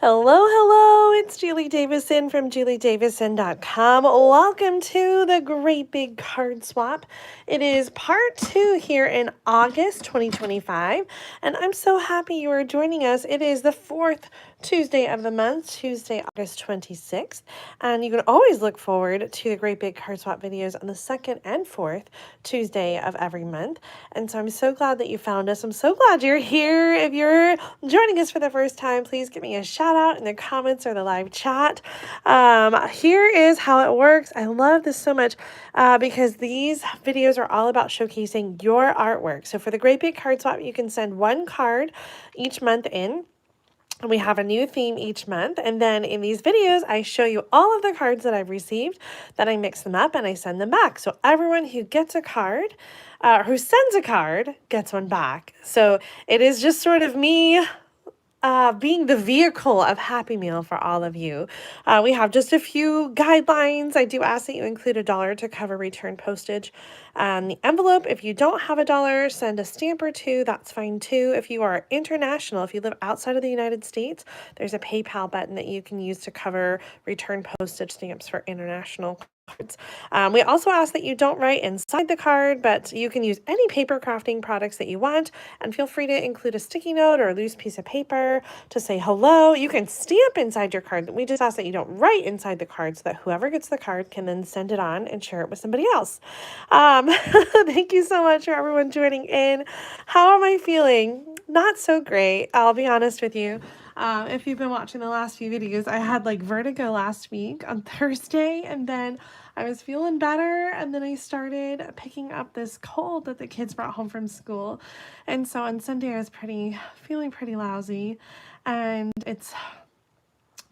Hello, hello, it's Julie Davison from juliedavison.com. Welcome to the Great Big Card Swap. It is part 2 here in August 2025, and I'm so happy you are joining us. It is the 4th Tuesday of the month, Tuesday, August 26th, and you can always look forward to the Great Big Card Swap videos on the 2nd and 4th Tuesday of every month. And so I'm so glad that you found us. I'm so glad you're here. If you're joining us for the first time, please give me a shout out in the comments or the live chat. Here is how it works. I love this so much because these videos are all about showcasing your artwork. So for the Great Big Card Swap, you can send one card each month in. And we have a new theme each month. And then in these videos, I show you all of the cards that I've received, then I mix them up and I send them back. So everyone who gets a card, who sends a card, gets one back. So it is just sort of me being the vehicle of Happy Meal for all of you. We have just a few guidelines. I do ask that you include $1 to cover return postage and the envelope. If you don't have $1, send a stamp or two. That's fine too. If you are international, if you live outside of the United States, there's a PayPal button that you can use to cover return postage stamps for international cards. We also ask that you don't write inside the card, but you can use any paper crafting products that you want, and feel free to include a sticky note or a loose piece of paper to say hello. You can stamp inside your card. We just ask that you don't write inside the card so that whoever gets the card can then send it on and share it with somebody else. Thank you so much for everyone joining in. How am I feeling? Not so great, I'll be honest with you. If you've been watching the last few videos, I had like vertigo last week on Thursday, and then I was feeling better, and then I started picking up this cold that the kids brought home from school. And so on Sunday I was feeling pretty lousy, and it's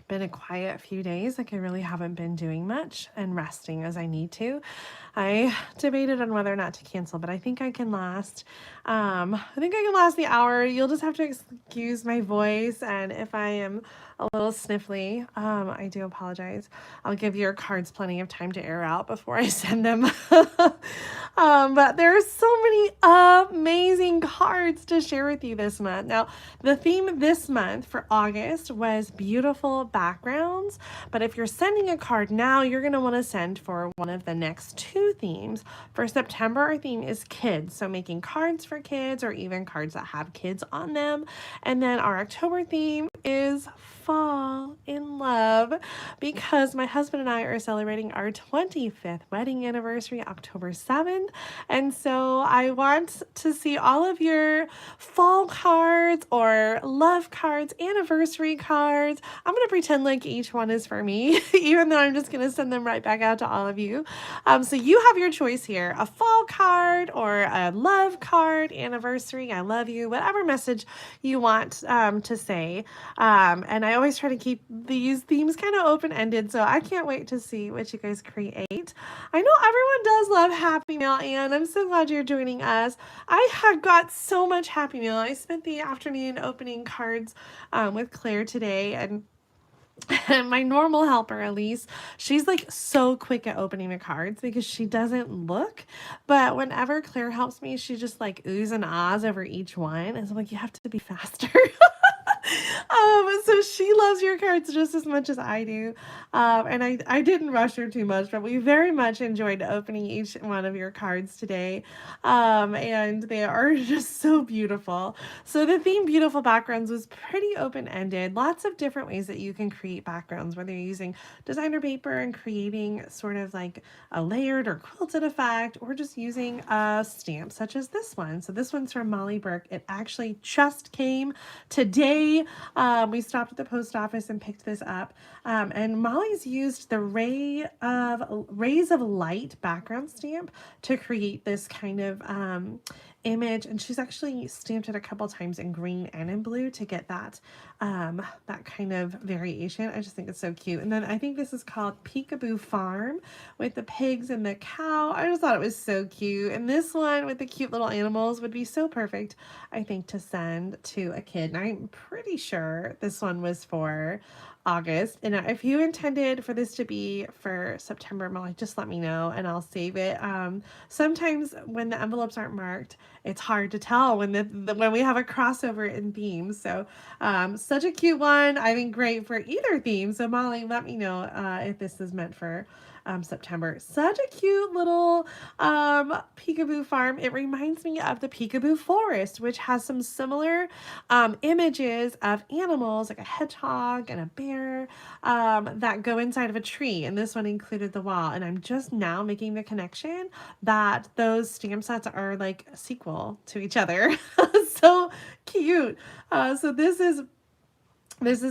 been a quiet few days. Like I really haven't been doing much and resting as I need to. I debated on whether or not to cancel, but I think I can last. The hour. You'll just have to excuse my voice, and if I am a little sniffly, I do apologize. I'll give your cards plenty of time to air out before I send them. But there are so many amazing cards to share with you this month. Now, the theme this month for August was beautiful backgrounds, but if you're sending a card now, you're going to want to send for one of the next 2 themes. For September, our theme is kids, so making cards for kids or even cards that have kids on them. And then our October theme is fall in love, because my husband and I are celebrating our 25th wedding anniversary October 7th. And so I want to see all of your fall cards or love cards, anniversary cards. I'm going to pretend like each one is for me, even though I'm just going to send them right back out to all of you. So you have your choice here, a fall card or a love card, anniversary, I love you, whatever message you want to say. And I always try to keep these themes kind of open-ended, so I can't wait to see what you guys create. I know everyone does love Happy Meal, and I'm so glad you're joining us. I have got so much Happy Meal. I spent the afternoon opening cards with Claire today, and my normal helper, Elise, she's like so quick at opening the cards because she doesn't look. But whenever Claire helps me, she just like oohs and ahs over each one. And so I'm like, you have to be faster. So she loves your cards just as much as I do. And I didn't rush her too much, but we very much enjoyed opening each one of your cards today. And they are just so beautiful. So the theme Beautiful Backgrounds was pretty open-ended. Lots of different ways that you can create backgrounds, whether you're using designer paper and creating sort of like a layered or quilted effect, or just using a stamp such as this one. So this one's from Molly Burke. It actually just came today. We stopped at the post office and picked this up. And Molly's used the Rays of Light background stamp to create this kind of image, and she's actually stamped it a couple times in green and in blue to get that kind of variation. I just think it's so cute. And then I think this is called Peekaboo Farm with the pigs and the cow. I just thought it was so cute. And this one with the cute little animals would be so perfect, I think, to send to a kid. And I'm pretty sure this one was for August. And if you intended for this to be for September, Molly, just let me know and I'll save it. Sometimes when the envelopes aren't marked, it's hard to tell when when we have a crossover in themes. So such a cute one. I think great for either theme. So Molly, let me know if this is meant for September. Such a cute little peekaboo farm. It reminds me of the Peekaboo Forest, which has some similar images of animals like a hedgehog and a bear that go inside of a tree. And this one included the wall. And I'm just now making the connection that those stamp sets are like a sequel to each other. So cute. So this is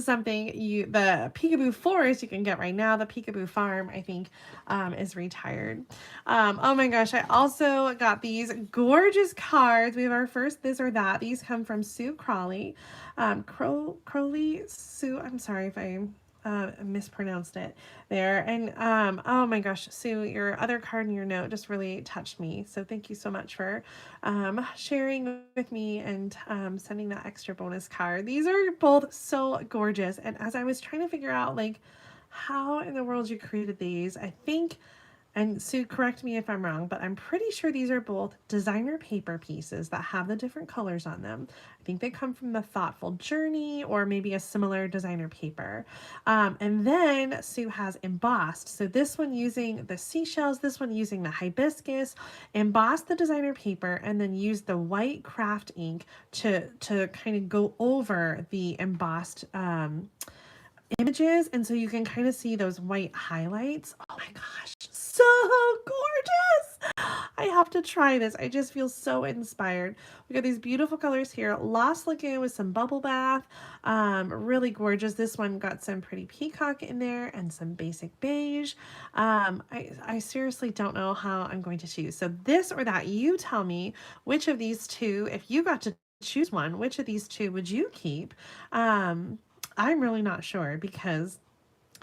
something the Peekaboo Forest you can get right now. The Peekaboo Farm, I think, is retired. Oh my gosh, I also got these gorgeous cards. We have our first this or that. These come from Sue Crawley. Crowley, Sue, I'm sorry if I mispronounced it there. And oh my gosh, Sue, your other card in your note just really touched me. So thank you so much for sharing with me and sending that extra bonus card. These are both so gorgeous. And as I was trying to figure out like how in the world you created these, I think, and Sue, correct me if I'm wrong, but I'm pretty sure these are both designer paper pieces that have the different colors on them. I think they come from the Thoughtful Journey or maybe a similar designer paper. And then Sue has embossed. So this one using the seashells, this one using the hibiscus, embossed the designer paper, and then used the white craft ink to kind of go over the embossed images, and so you can kind of see those white highlights. Oh my gosh, so gorgeous. I have to try this. I just feel so inspired. We got these beautiful colors here. Lost Lagoon with some bubble bath. Really gorgeous. This one got some pretty peacock in there and some basic beige. I seriously don't know how I'm going to choose. So this or that, you tell me which of these two, if you got to choose one, which of these two would you keep? I'm really not sure because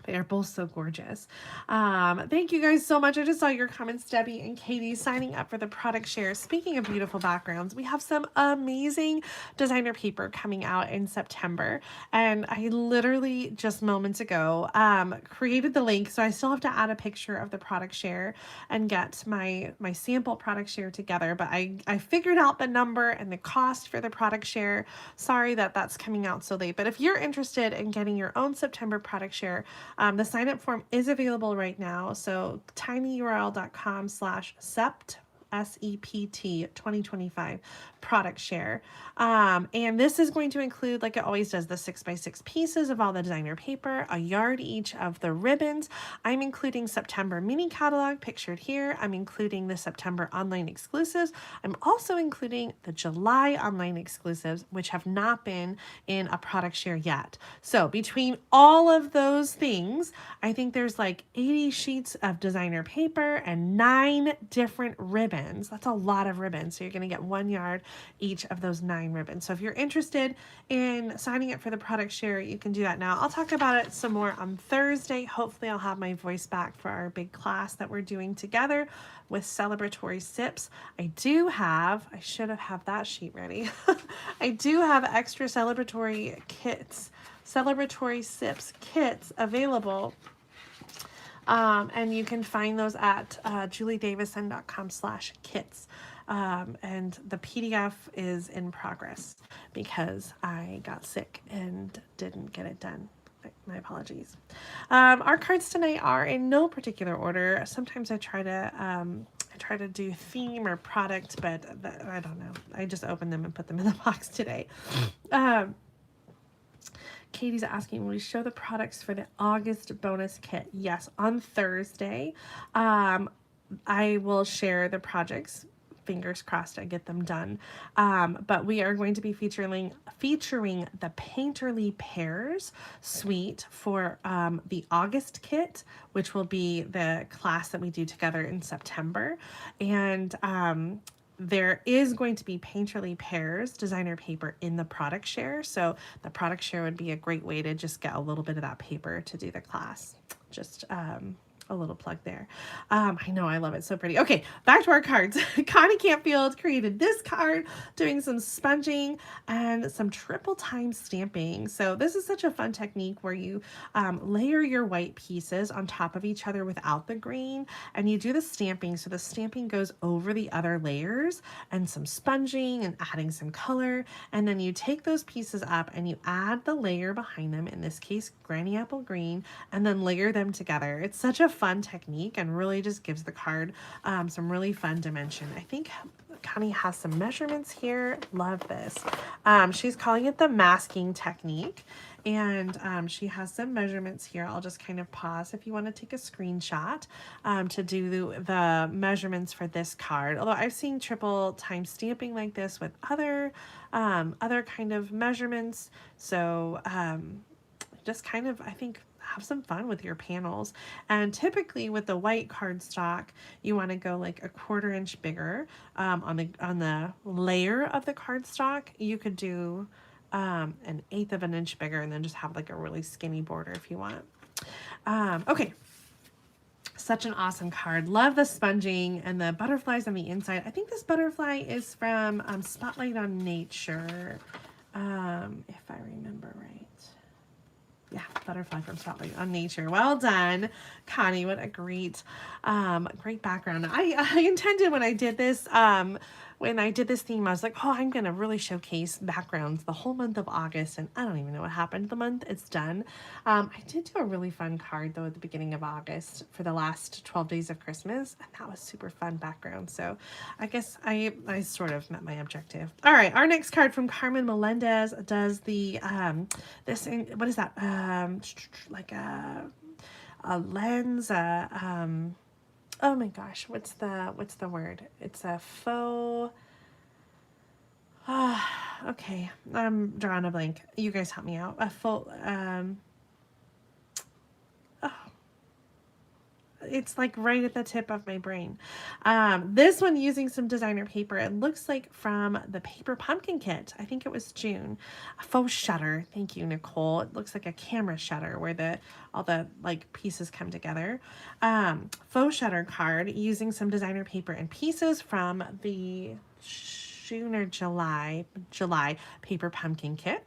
they are both so gorgeous. Thank you guys so much. I just saw your comments, Debbie and Katie, signing up for the product share. Speaking of beautiful backgrounds, we have some amazing designer paper coming out in September. And I literally just moments ago created the link. So I still have to add a picture of the product share and get my sample product share together. But I figured out the number and the cost for the product share. Sorry that that's coming out so late. But if you're interested in getting your own September product share, the sign up form is available right now. So tinyurl.com/sept, SEPT 2025 product share. And this is going to include, like it always does, the 6x6 pieces of all the designer paper, a yard each of the ribbons. I'm including September mini catalog pictured here. I'm including the September online exclusives. I'm also including the July online exclusives, which have not been in a product share yet. So between all of those things, I think there's like 80 sheets of designer paper and 9 different ribbons. That's a lot of ribbons. So you're going to get 1 yard each of those 9 ribbons. So if you're interested in signing up for the product share, you can do that now. I'll talk about it some more on Thursday. Hopefully I'll have my voice back for our big class that we're doing together with celebratory sips. I should have that sheet ready. I do have extra celebratory sips kits available. And you can find those at juliedavison.com/kits. And the PDF is in progress because I got sick and didn't get it done. My apologies. Our cards tonight are in no particular order. Sometimes I try to do theme or product, but I don't know. I just opened them and put them in the box today. Katie's asking, will we show the products for the August bonus kit? Yes, on Thursday. I will share the projects. Fingers crossed I get them done. But we are going to be featuring the Painterly Pairs suite for the August kit, which will be the class that we do together in September. And there is going to be Painterly Pairs designer paper in the product share. So the product share would be a great way to just get a little bit of that paper to do the class. Just a little plug there. I know, I love it. So pretty. Okay, back to our cards. Connie Campfield created this card doing some sponging and some triple time stamping. So this is such a fun technique where you layer your white pieces on top of each other without the green, and you do the stamping. So the stamping goes over the other layers and some sponging and adding some color. And then you take those pieces up and you add the layer behind them, in this case, Granny Apple Green, and then layer them together. It's such a fun technique and really just gives the card some really fun dimension. I think Connie has some measurements here. Love this. She's calling it the masking technique. And she has some measurements here. I'll just kind of pause if you want to take a screenshot to do the measurements for this card. Although I've seen triple time stamping like this with other kind of measurements. So just kind of, I think, have some fun with your panels. And typically with the white cardstock, you want to go like a 1/4 inch bigger on the layer of the cardstock. You could do an 1/8 of an inch bigger and then just have like a really skinny border if you want. Okay. Such an awesome card. Love the sponging and the butterflies on the inside. I think this butterfly is from Spotlight on Nature, if I remember right. Yeah, butterfly from Spotlight on Nature. Well done, Connie. What a great background. I intended when I did this theme, I was like, oh, I'm going to really showcase backgrounds the whole month of August, and I don't even know what happened the month. It's done. I did do a really fun card, though, at the beginning of August for the last 12 days of Christmas, and that was super fun background. So I guess I sort of met my objective. All right, our next card from Carmen Melendez does the, what is that? Like a lens, oh my gosh, what's the word? It's a faux, okay, I'm drawing a blank. You guys help me out. A faux, it's like right at the tip of my brain. This one using some designer paper. It looks like from the Paper Pumpkin Kit. I think it was June. A faux shutter. Thank you, Nicole. It looks like a camera shutter where all the like pieces come together. Faux shutter card using some designer paper and pieces from the June or July Paper Pumpkin Kit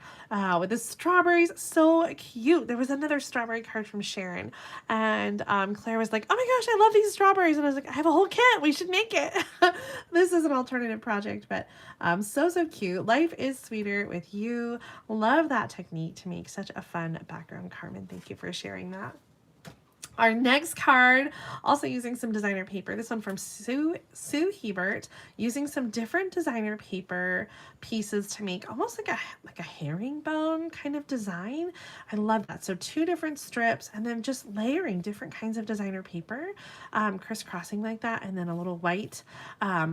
with the strawberries. So cute. There was another strawberry card from Sharon, and Claire was like, oh my gosh, I love these strawberries, and I was like, I have a whole kit, we should make it. This is an alternative project, but so cute. Life is sweeter with you. Love that technique to make such a fun background, Carmen. Thank you for sharing that. Our next card, also using some designer paper. This one from Sue Hebert, using some different designer paper pieces to make almost like a herringbone kind of design. I love that. So 2 different strips, and then just layering different kinds of designer paper, crisscrossing like that, and then a little white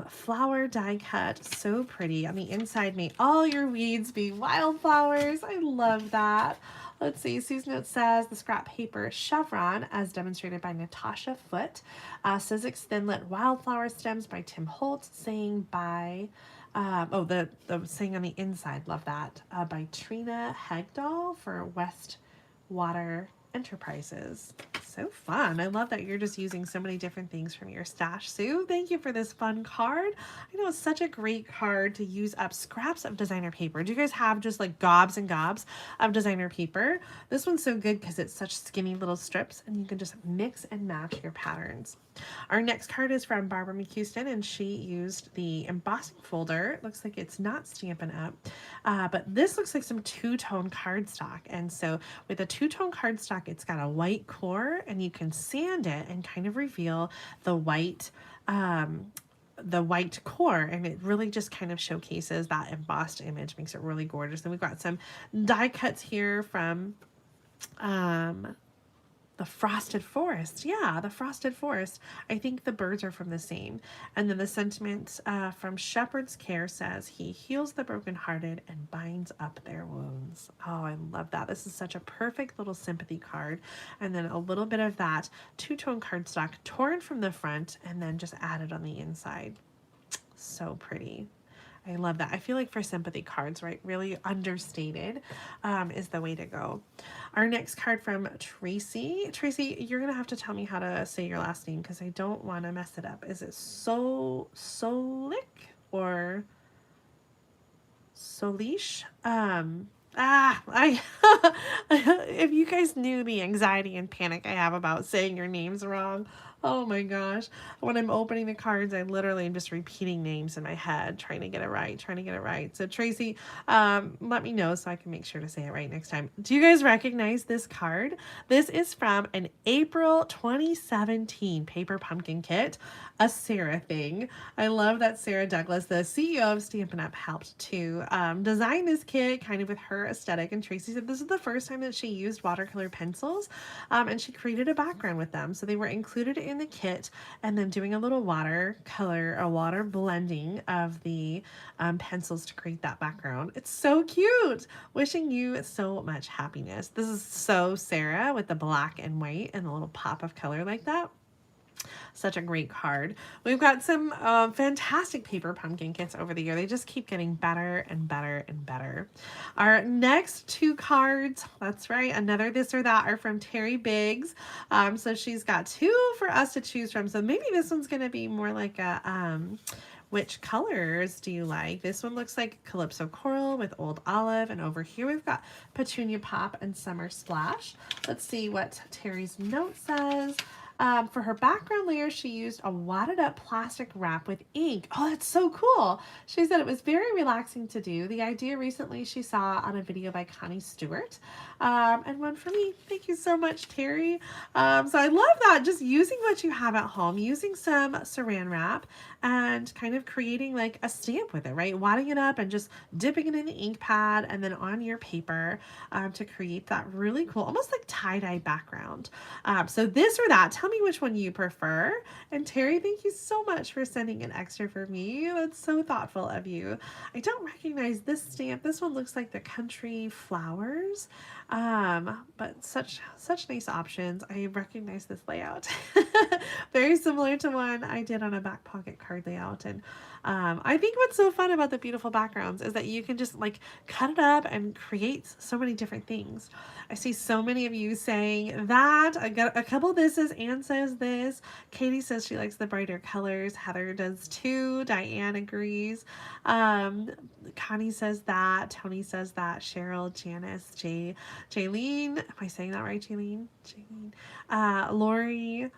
flower die cut. So pretty. On the inside, may all your weeds be wildflowers. I love that. Let's see, Sue's note says the scrap paper chevron, as demonstrated by Natasha Foote. Sizzix Thinlit Wildflower Stems by Tim Holt, saying by, the saying on the inside, love that, by Trina Hegdahl for Westwater Enterprises. So fun. I love that you're just using so many different things from your stash, Sue. Thank you for this fun card. I know it's such a great card to use up scraps of designer paper. Do you guys have just like gobs and gobs of designer paper? This one's so good because it's such skinny little strips, and you can just mix and match your patterns. Our next card is from Barbara McHouston, and she used the embossing folder. It looks like it's not Stampin' Up, but this looks like some two-tone cardstock. And so with a two-tone cardstock, it's got a white core, and you can sand it and kind of reveal the white core, and it really just kind of showcases that embossed image, makes it really gorgeous. And we've got some die cuts here from the Frosted Forest. Yeah, the Frosted Forest. I think the birds are from the same. And then the sentiment from Shepherd's Care says, he heals the brokenhearted and binds up their wounds. Oh, I love that. This is such a perfect little sympathy card. And then a little bit of that two-tone cardstock torn from the front and then just added on the inside. So pretty. I love that. I feel like for sympathy cards, right, really understated is the way to go. Our next card from Tracy. Tracy, you're going to have to tell me how to say your last name because I don't want to mess it up. Is it Solik or Solish? I if you guys knew the anxiety and panic I have about saying your names wrong, oh my gosh. When I'm opening the cards, I literally am just repeating names in my head, trying to get it right, trying to get it right. So Tracy, let me know so I can make sure to say it right next time. Do you guys recognize this card? This is from an April 2017 paper pumpkin kit, a Sarah thing. I love that Sarah Douglas, the CEO of Stampin' Up, helped to design this kit kind of with her aesthetic. And Tracy said this is the first time that she used watercolor pencils, and she created a background with them. So they were included in the kit, and then doing a little watercolor, a water blending of the pencils to create that background. It's so cute. Wishing you so much happiness. This is so Sarah with the black and white and a little pop of color like that. Such a great card. We've got some fantastic paper pumpkin kits over the year. They just keep getting better and better and better. Our next two cards, that's right, another this or that, are from Terry Biggs. So she's got two for us to choose from. So maybe this one's going to be more like a which colors do you like? This one looks like Calypso Coral with Old Olive, and over here we've got Petunia Pop and Summer Splash. Let's see what Terry's note says. For her background layer, she used a wadded up plastic wrap with ink. Oh, that's so cool. She said it was very relaxing to do. The idea recently she saw on a video by Connie Stewart. And one for me. Thank you so much, Terry. So I love that. Just using what you have at home, using some saran wrap and kind of creating like a stamp with it, right? Wadding it up and just dipping it in the ink pad and then on your paper to create that really cool, almost like tie-dye background. So this or that, tell me which one you prefer. And Terry, thank you so much for sending an extra for me. That's so thoughtful of you. I don't recognize this stamp. This one looks like the Country Flowers, but such nice options. I recognize this layout. Very similar to one I did on a back pocket card layout. And I think what's so fun about the beautiful backgrounds is that you can just like cut it up and create so many different things. I see so many of you saying that. I got a couple of thises. Anne says this. Katie says she likes the brighter colors. Heather does too. Diane agrees. Connie says that. Tony says that. Cheryl, Janice, Jaylene. Am I saying that right, Jaylene? Lori.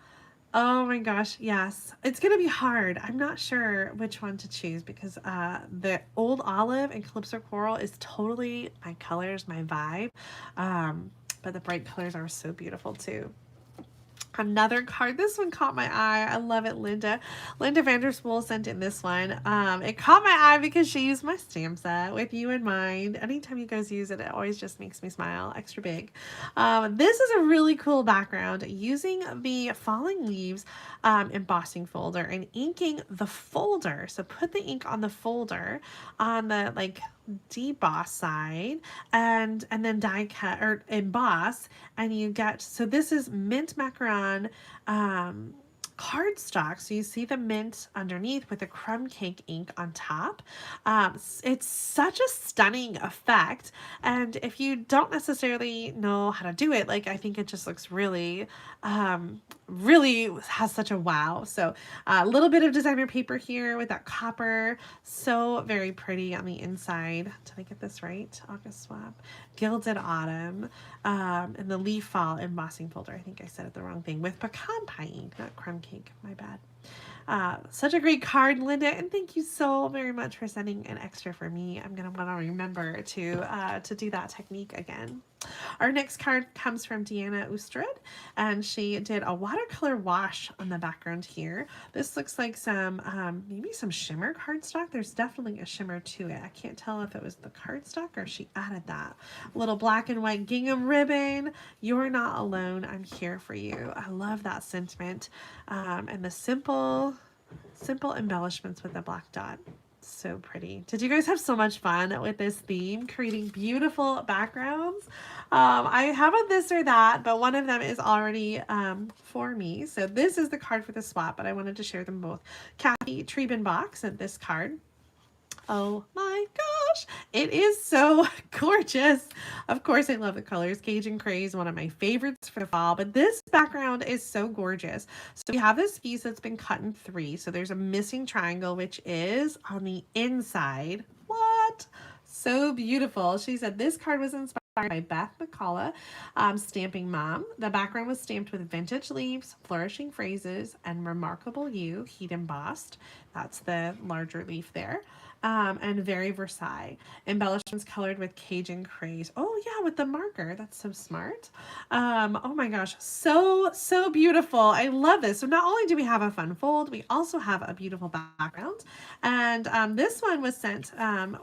Oh my gosh, yes. It's going to be hard. I'm not sure which one to choose because the Old Olive and Calypso Coral is totally my colors, my vibe. But the bright colors are so beautiful too. Another card. This one caught my eye. I love it, Linda. Linda Vanderspool sent in this one. It caught my eye because she used my stamp set with you in mind. Anytime you guys use it, it always just makes me smile extra big. This is a really cool background using the Falling Leaves embossing folder and inking the folder. So put the ink on the folder on the like deboss side and then die cut or emboss, and you get, so this is mint macaron cardstock. So you see the mint underneath with the crumb cake ink on top. It's such a stunning effect. And if you don't necessarily know how to do it, like I think it just looks really, really has such a wow. So a little bit of designer paper here with that copper. So very pretty on the inside. Did I get this right? August swap. Gilded Autumn. And the Leaf Fall embossing folder. I think I said it the wrong thing. With pecan pie ink, not crumb cake. My bad. Such a great card, Linda, and thank you so very much for sending an extra for me. I'm gonna want to remember to do that technique again. Our next card comes from Deanna Ustrud, and she did a watercolor wash on the background here. This looks like some maybe some shimmer cardstock. There's definitely a shimmer to it. I can't tell if it was the cardstock or she added that. A little black and white gingham ribbon. You're not alone. I'm here for you. I love that sentiment, and the simple embellishments with the black dot. So pretty. Did you guys have so much fun with this theme, creating beautiful backgrounds? I have a this or that, but one of them is already for me. So this is the card for the swap, but I wanted to share them both. Kathy Trebenbach sent this card. Oh my gosh, it is so gorgeous. Of course, I love the colors. Cajun Craze, one of my favorites for the fall, but this background is so gorgeous. So we have this piece that's been cut in three. So there's a missing triangle, which is on the inside. What? So beautiful. She said this card was inspired by Beth McCullough, Stamping Mom. The background was stamped with vintage leaves, flourishing phrases, and remarkable you, heat embossed. That's the larger leaf there. And very Versailles. Embellishments colored with Cajun Craze. Oh yeah, with the marker. That's so smart. Oh my gosh, so beautiful. I love this. So not only do we have a fun fold, we also have a beautiful background. And this one was sent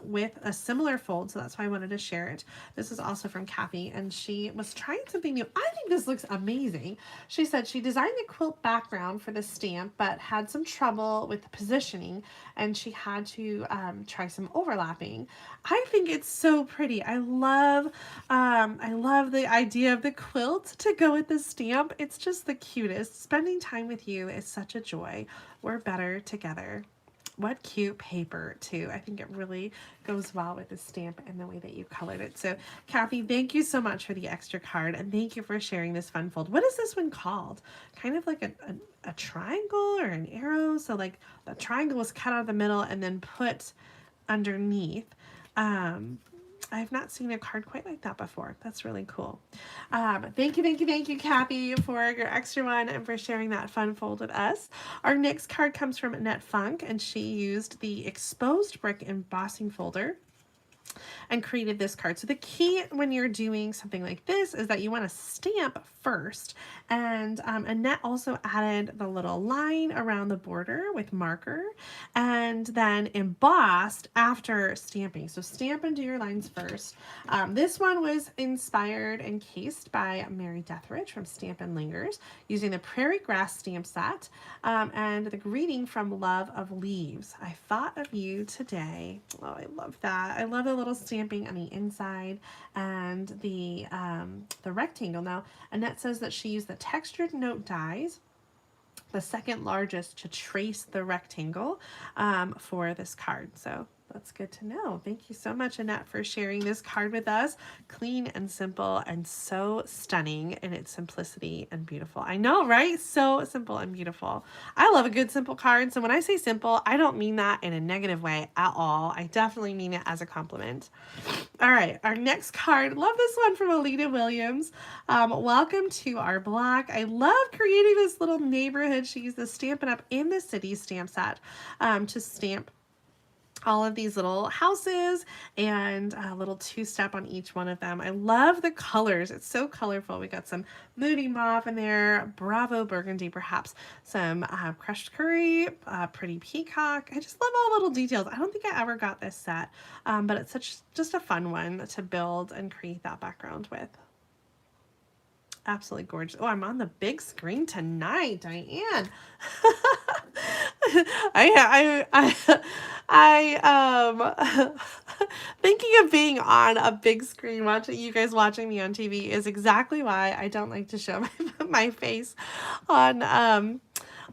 with a similar fold, so that's why I wanted to share it. This is also from Kathy, and she was trying something new. I think this looks amazing. She said she designed the quilt background for the stamp, but had some trouble with the positioning, and she had to try some overlapping. I think it's so pretty. I love the idea of the quilt to go with the stamp. It's just the cutest. Spending time with you is such a joy. We're better together. What cute paper too. I think it really goes well with the stamp and the way that you colored it. So Kathy, thank you so much for the extra card, and thank you for sharing this fun fold. What is this one called? Kind of like a triangle or an arrow. So like the triangle was cut out of the middle and then put underneath. I've not seen a card quite like that before. That's really cool. Thank you, Kathy, for your extra one and for sharing that fun fold with us. Our next card comes from Annette Funk, and she used the exposed brick embossing folder and created this card. So the key when you're doing something like this is that you want to stamp first. And Annette also added the little line around the border with marker and then embossed after stamping. So stamp and do your lines first. This one was inspired and cased by Mary Deathridge from Stampin' Lingers using the Prairie Grass stamp set and the greeting from Love of Leaves. I thought of you today. Oh, I love that. I love the little stamping on the inside and the rectangle. Now, Annette says that she used the textured note dies, the second largest, to trace the rectangle for this card. So that's good to know. Thank you so much, Annette, for sharing this card with us. Clean and simple and so stunning in its simplicity and beautiful. I know, right? So simple and beautiful. I love a good simple card. So when I say simple, I don't mean that in a negative way at all. I definitely mean it as a compliment. All right, our next card. Love this one from Alita Williams. Welcome to our block. I love creating this little neighborhood. She used the Stampin' Up! In the City stamp set to stamp all of these little houses and a little two-step on each one of them. I love the colors. It's so colorful. We got some Moody Mauve in there, Bravo Burgundy, perhaps some crushed curry, pretty peacock. I just love all the little details. I don't think I ever got this set, but it's just a fun one to build and create that background with. Absolutely gorgeous. Oh, I'm on the big screen tonight, Diane. Thinking of being on a big screen, watching you guys watching me on TV is exactly why I don't like to show my face on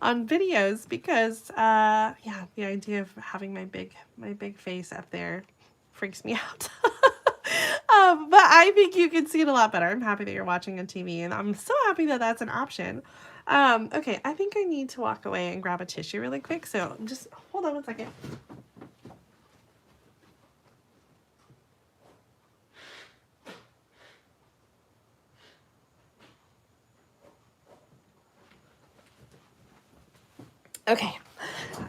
videos, because yeah, the idea of having my big face up there freaks me out. But I think you can see it a lot better. I'm happy that you're watching on TV, and I'm so happy that that's an option. Okay, I think I need to walk away and grab a tissue really quick, so just hold on one second. Okay,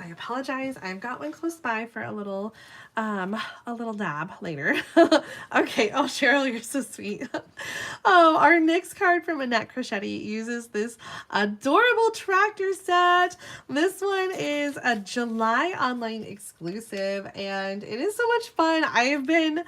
I apologize. I've got one close by for a little dab later. Okay. Oh, Cheryl, you're so sweet. Our next card from Annette Crocetti uses this adorable tractor set. This one is a July online exclusive, and it is so much fun. I've been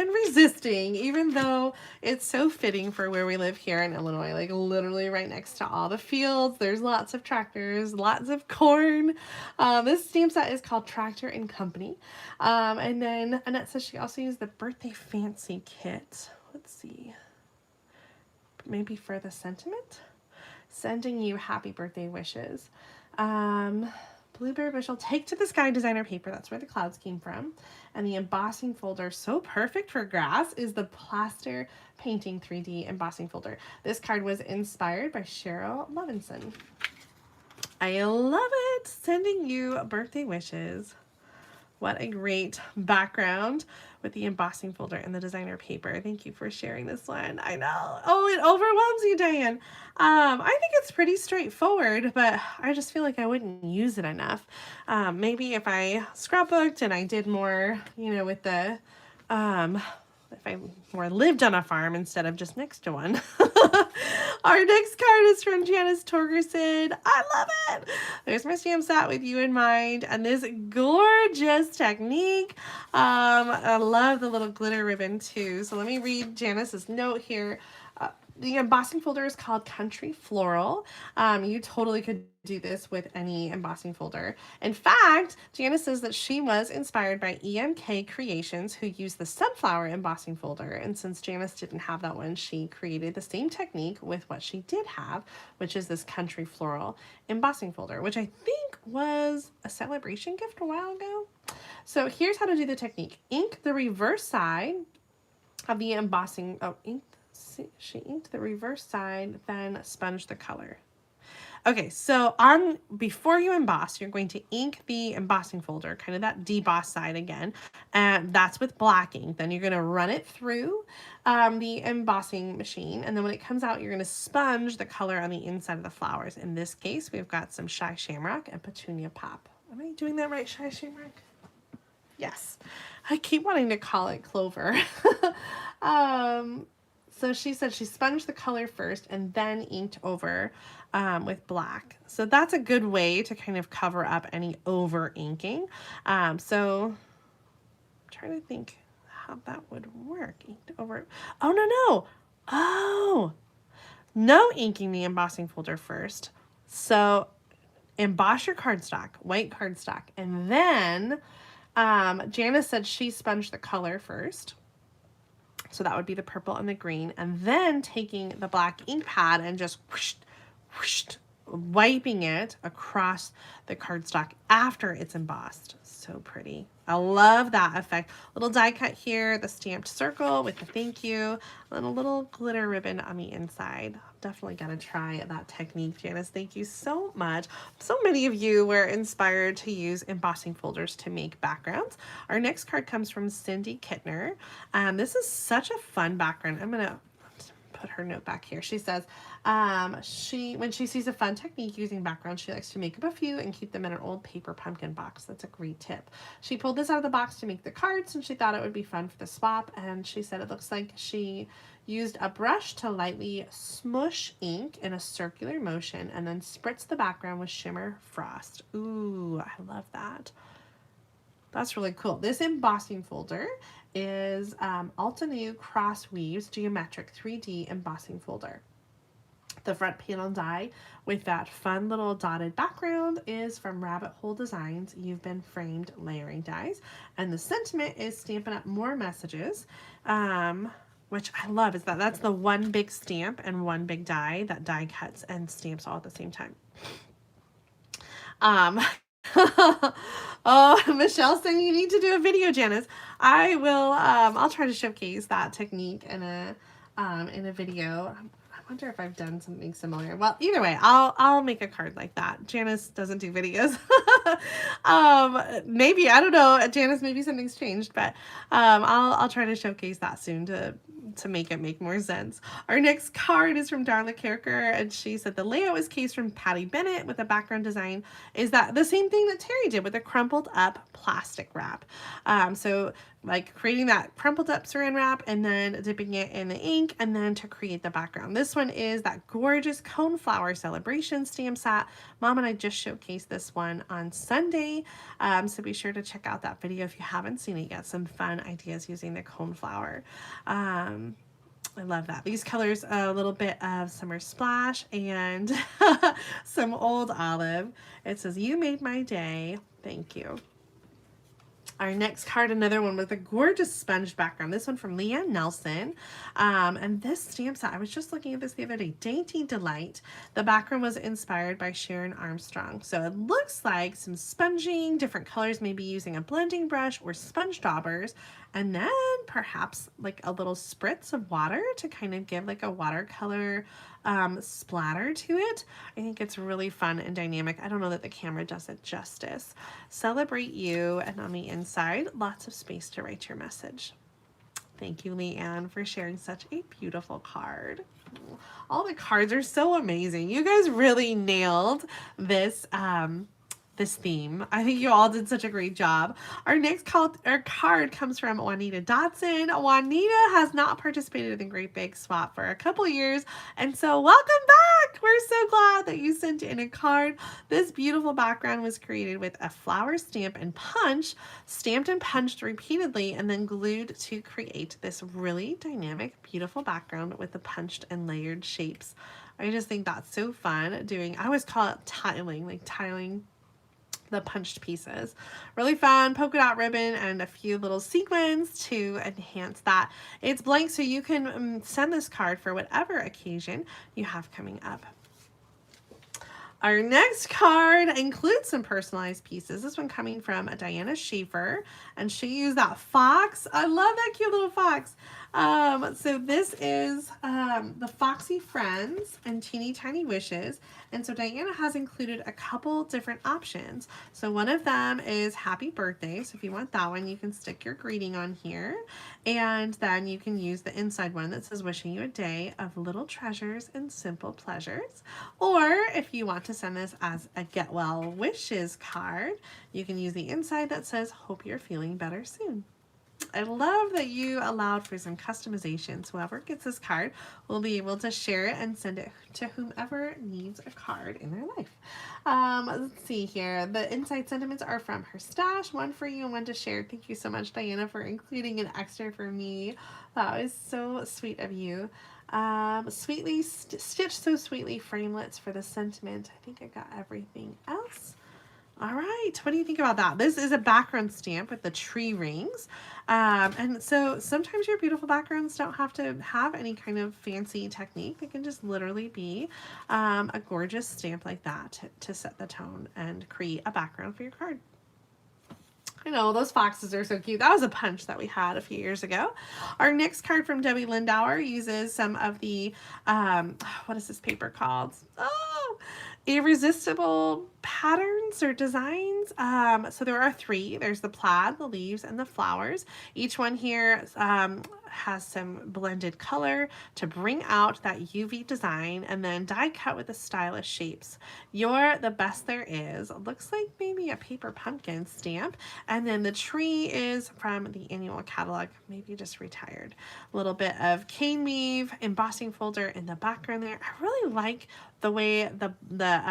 resisting, even though it's so fitting for where we live here in Illinois, like literally right next to all the fields. There's lots of tractors, lots of corn. This stamp set is called Tractor and Company. And then Annette says she also used the Birthday Fancy kit. Let's see. Maybe for the sentiment? Sending you happy birthday wishes. Blueberry bushel, take to the sky designer paper. That's where the clouds came from. And the embossing folder, so perfect for grass, is the plaster painting 3D embossing folder. This card was inspired by Cheryl Levinson. I love it. Sending you birthday wishes. What a great background with the embossing folder and the designer paper. Thank you for sharing this one. I know. Oh, it overwhelms you, Diane. I think it's pretty straightforward, but I just feel like I wouldn't use it enough. Maybe if I scrapbooked and I did more, you know, with the, if I more lived on a farm instead of just next to one. Our next card is from Janice Torgerson. I love it. There's my stamp set with you in mind and this gorgeous technique. I love the little glitter ribbon too. So let me read Janice's note here. The embossing folder is called Country Floral. You totally could do this with any embossing folder. In fact, Janice says that she was inspired by EMK Creations, who used the sunflower embossing folder. And since Janice didn't have that one, she created the same technique with what she did have, which is this Country Floral embossing folder, which I think was a celebration gift a while ago. So here's how to do the technique. Ink the reverse side of the embossing, she inked the reverse side, then sponge the color. Okay, so before you emboss, you're going to ink the embossing folder, kind of that deboss side again, and that's with black ink. Then you're going to run it through the embossing machine, and then when it comes out, you're going to sponge the color on the inside of the flowers. In this case, we've got some Shy Shamrock and Petunia Pop. Am I doing that right, Shy Shamrock? Yes. I keep wanting to call it Clover. So she said she sponged the color first and then inked over with black. So that's a good way to kind of cover up any over inking. So I'm trying to think how that would work. Inked over. Oh, no. Oh, no inking the embossing folder first. So emboss your cardstock, white cardstock. And then Janice said she sponged the color first. So that would be the purple and the green. And then taking the black ink pad and just whoosh, whoosh, wiping it across the cardstock after it's embossed. So pretty. I love that effect. Little die cut here, the stamped circle with the thank you, and a little glitter ribbon on the inside. Definitely gotta try that technique, Janice. Thank you so much. So many of you were inspired to use embossing folders to make backgrounds. Our next card comes from Cindy Kittner. This is such a fun background. I'm gonna put her note back here. She says, when she sees a fun technique using backgrounds, she likes to make up a few and keep them in an old paper pumpkin box. That's a great tip. She pulled this out of the box to make the cards, and she thought it would be fun for the swap. And she said it looks like she used a brush to lightly smush ink in a circular motion and then spritz the background with shimmer frost. Ooh, I love that. That's really cool. This embossing folder is Altenew Cross Weaves Geometric 3D embossing folder. The front panel die with that fun little dotted background is from Rabbit Hole Designs You've Been Framed layering dies. And the sentiment is Stampin' Up More Messages, which I love, is that's the one big stamp and one big die that die cuts and stamps all at the same time. Oh, Michelle's saying you need to do a video, Janice. I will, I'll try to showcase that technique in a video. I wonder if I've done something similar. Well, either way, I'll make a card like that. Janice doesn't do videos. Maybe, I don't know, Janice, maybe something's changed, but I'll try to showcase that soon to make it make more sense. Our next card is from Darla Kerker, and she said the layout was cased from Patty Bennett with a background design. Is that the same thing that Terry did with a crumpled up plastic wrap? So like creating that crumpled up saran wrap and then dipping it in the ink and then to create the background. This one is that gorgeous Coneflower Celebration stamp set. Mom and I just showcased this one on Sunday. So be sure to check out that video if you haven't seen it yet. Some fun ideas using the Coneflower. I love that. These colors, a little bit of Summer Splash and some Old Olive. It says, "You made my day. Thank you." Our next card, another one with a gorgeous sponge background. This one from Leanne Nelson. And this stamp set, I was just looking at this the other day, Dainty Delight. The background was inspired by Sharon Armstrong. So it looks like some sponging, different colors, maybe using a blending brush or sponge daubers. And then perhaps like a little spritz of water to kind of give like a watercolor splatter to it. I think it's really fun and dynamic. I don't know that the camera does it justice. Celebrate you, and on the inside, lots of space to write your message. Thank you, Leanne, for sharing such a beautiful card. All the cards are so amazing. You guys really nailed this this theme. I think you all did such a great job. Our next card comes from Juanita Dotson. Juanita has not participated in Great Big Swap for a couple years, and so welcome back. We're so glad that you sent in a card. This beautiful background was created with a flower stamp and punch, stamped and punched repeatedly, and then glued to create this really dynamic, beautiful background with the punched and layered shapes. I just think that's so fun doing, I always call it tiling, like tiling the punched pieces. Really fun polka dot ribbon and a few little sequins to enhance that. It's blank, so you can send this card for whatever occasion you have coming up. Our next card includes some personalized pieces. This one coming from Diana Schaefer, and she used that fox. I love that cute little fox. So this is the Foxy Friends and Teeny Tiny Wishes. And so Diana has included a couple different options. So one of them is Happy Birthday. So if you want that one, you can stick your greeting on here. And then you can use the inside one that says wishing you a day of little treasures and simple pleasures. Or if you want to send this as a get well wishes card, you can use the inside that says hope you're feeling better soon. I love that you allowed for some customizations. Whoever gets this card will be able to share it and send it to whomever needs a card in their life. Let's see here. The inside sentiments are from her stash. One for you and one to share. Thank you so much, Diana, for including an extra for me. That was so sweet of you. Sweetly stitched so sweetly framelets for the sentiment. I think I got everything else. All right, what do you think about that? This is a background stamp with the tree rings. And so sometimes your beautiful backgrounds don't have to have any kind of fancy technique. They can just literally be a gorgeous stamp like that to set the tone and create a background for your card. I know, those foxes are so cute. That was a punch that we had a few years ago. Our next card from Debbie Lindauer uses some of the, what is this paper called? Oh, irresistible patterns or designs. So there are 3. There's the plaid, the leaves, and the flowers. Each one here has some blended color to bring out that UV design, and then die cut with the stylish shapes. You're the best there is. Looks like maybe a paper pumpkin stamp. And then the tree is from the annual catalog, maybe just retired. A little bit of cane weave, embossing folder in the background there. I really like the way the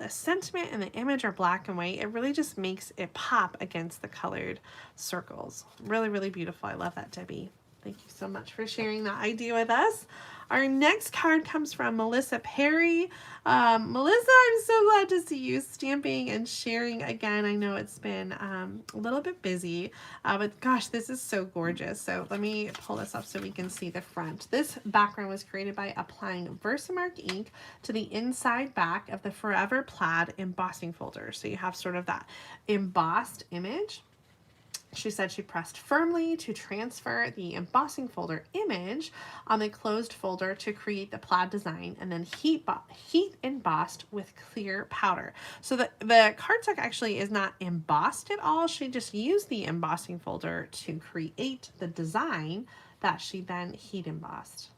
sentiment and the image are black and white. It really just makes it pop against the colored circles. Really, really beautiful. I love that, Debbie. Thank you so much for sharing that idea with us. Our next card comes from Melissa Perry. Melissa, I'm so glad to see you stamping and sharing again. I know it's been a little bit busy, but gosh, this is so gorgeous. So let me pull this up so we can see the front. This background was created by applying Versamark ink to the inside back of the Forever Plaid embossing folder. So you have sort of that embossed image. She said she pressed firmly to transfer the embossing folder image on the closed folder to create the plaid design, and then heat embossed with clear powder. So the cardstock actually is not embossed at all. She just used the embossing folder to create the design that she then heat embossed.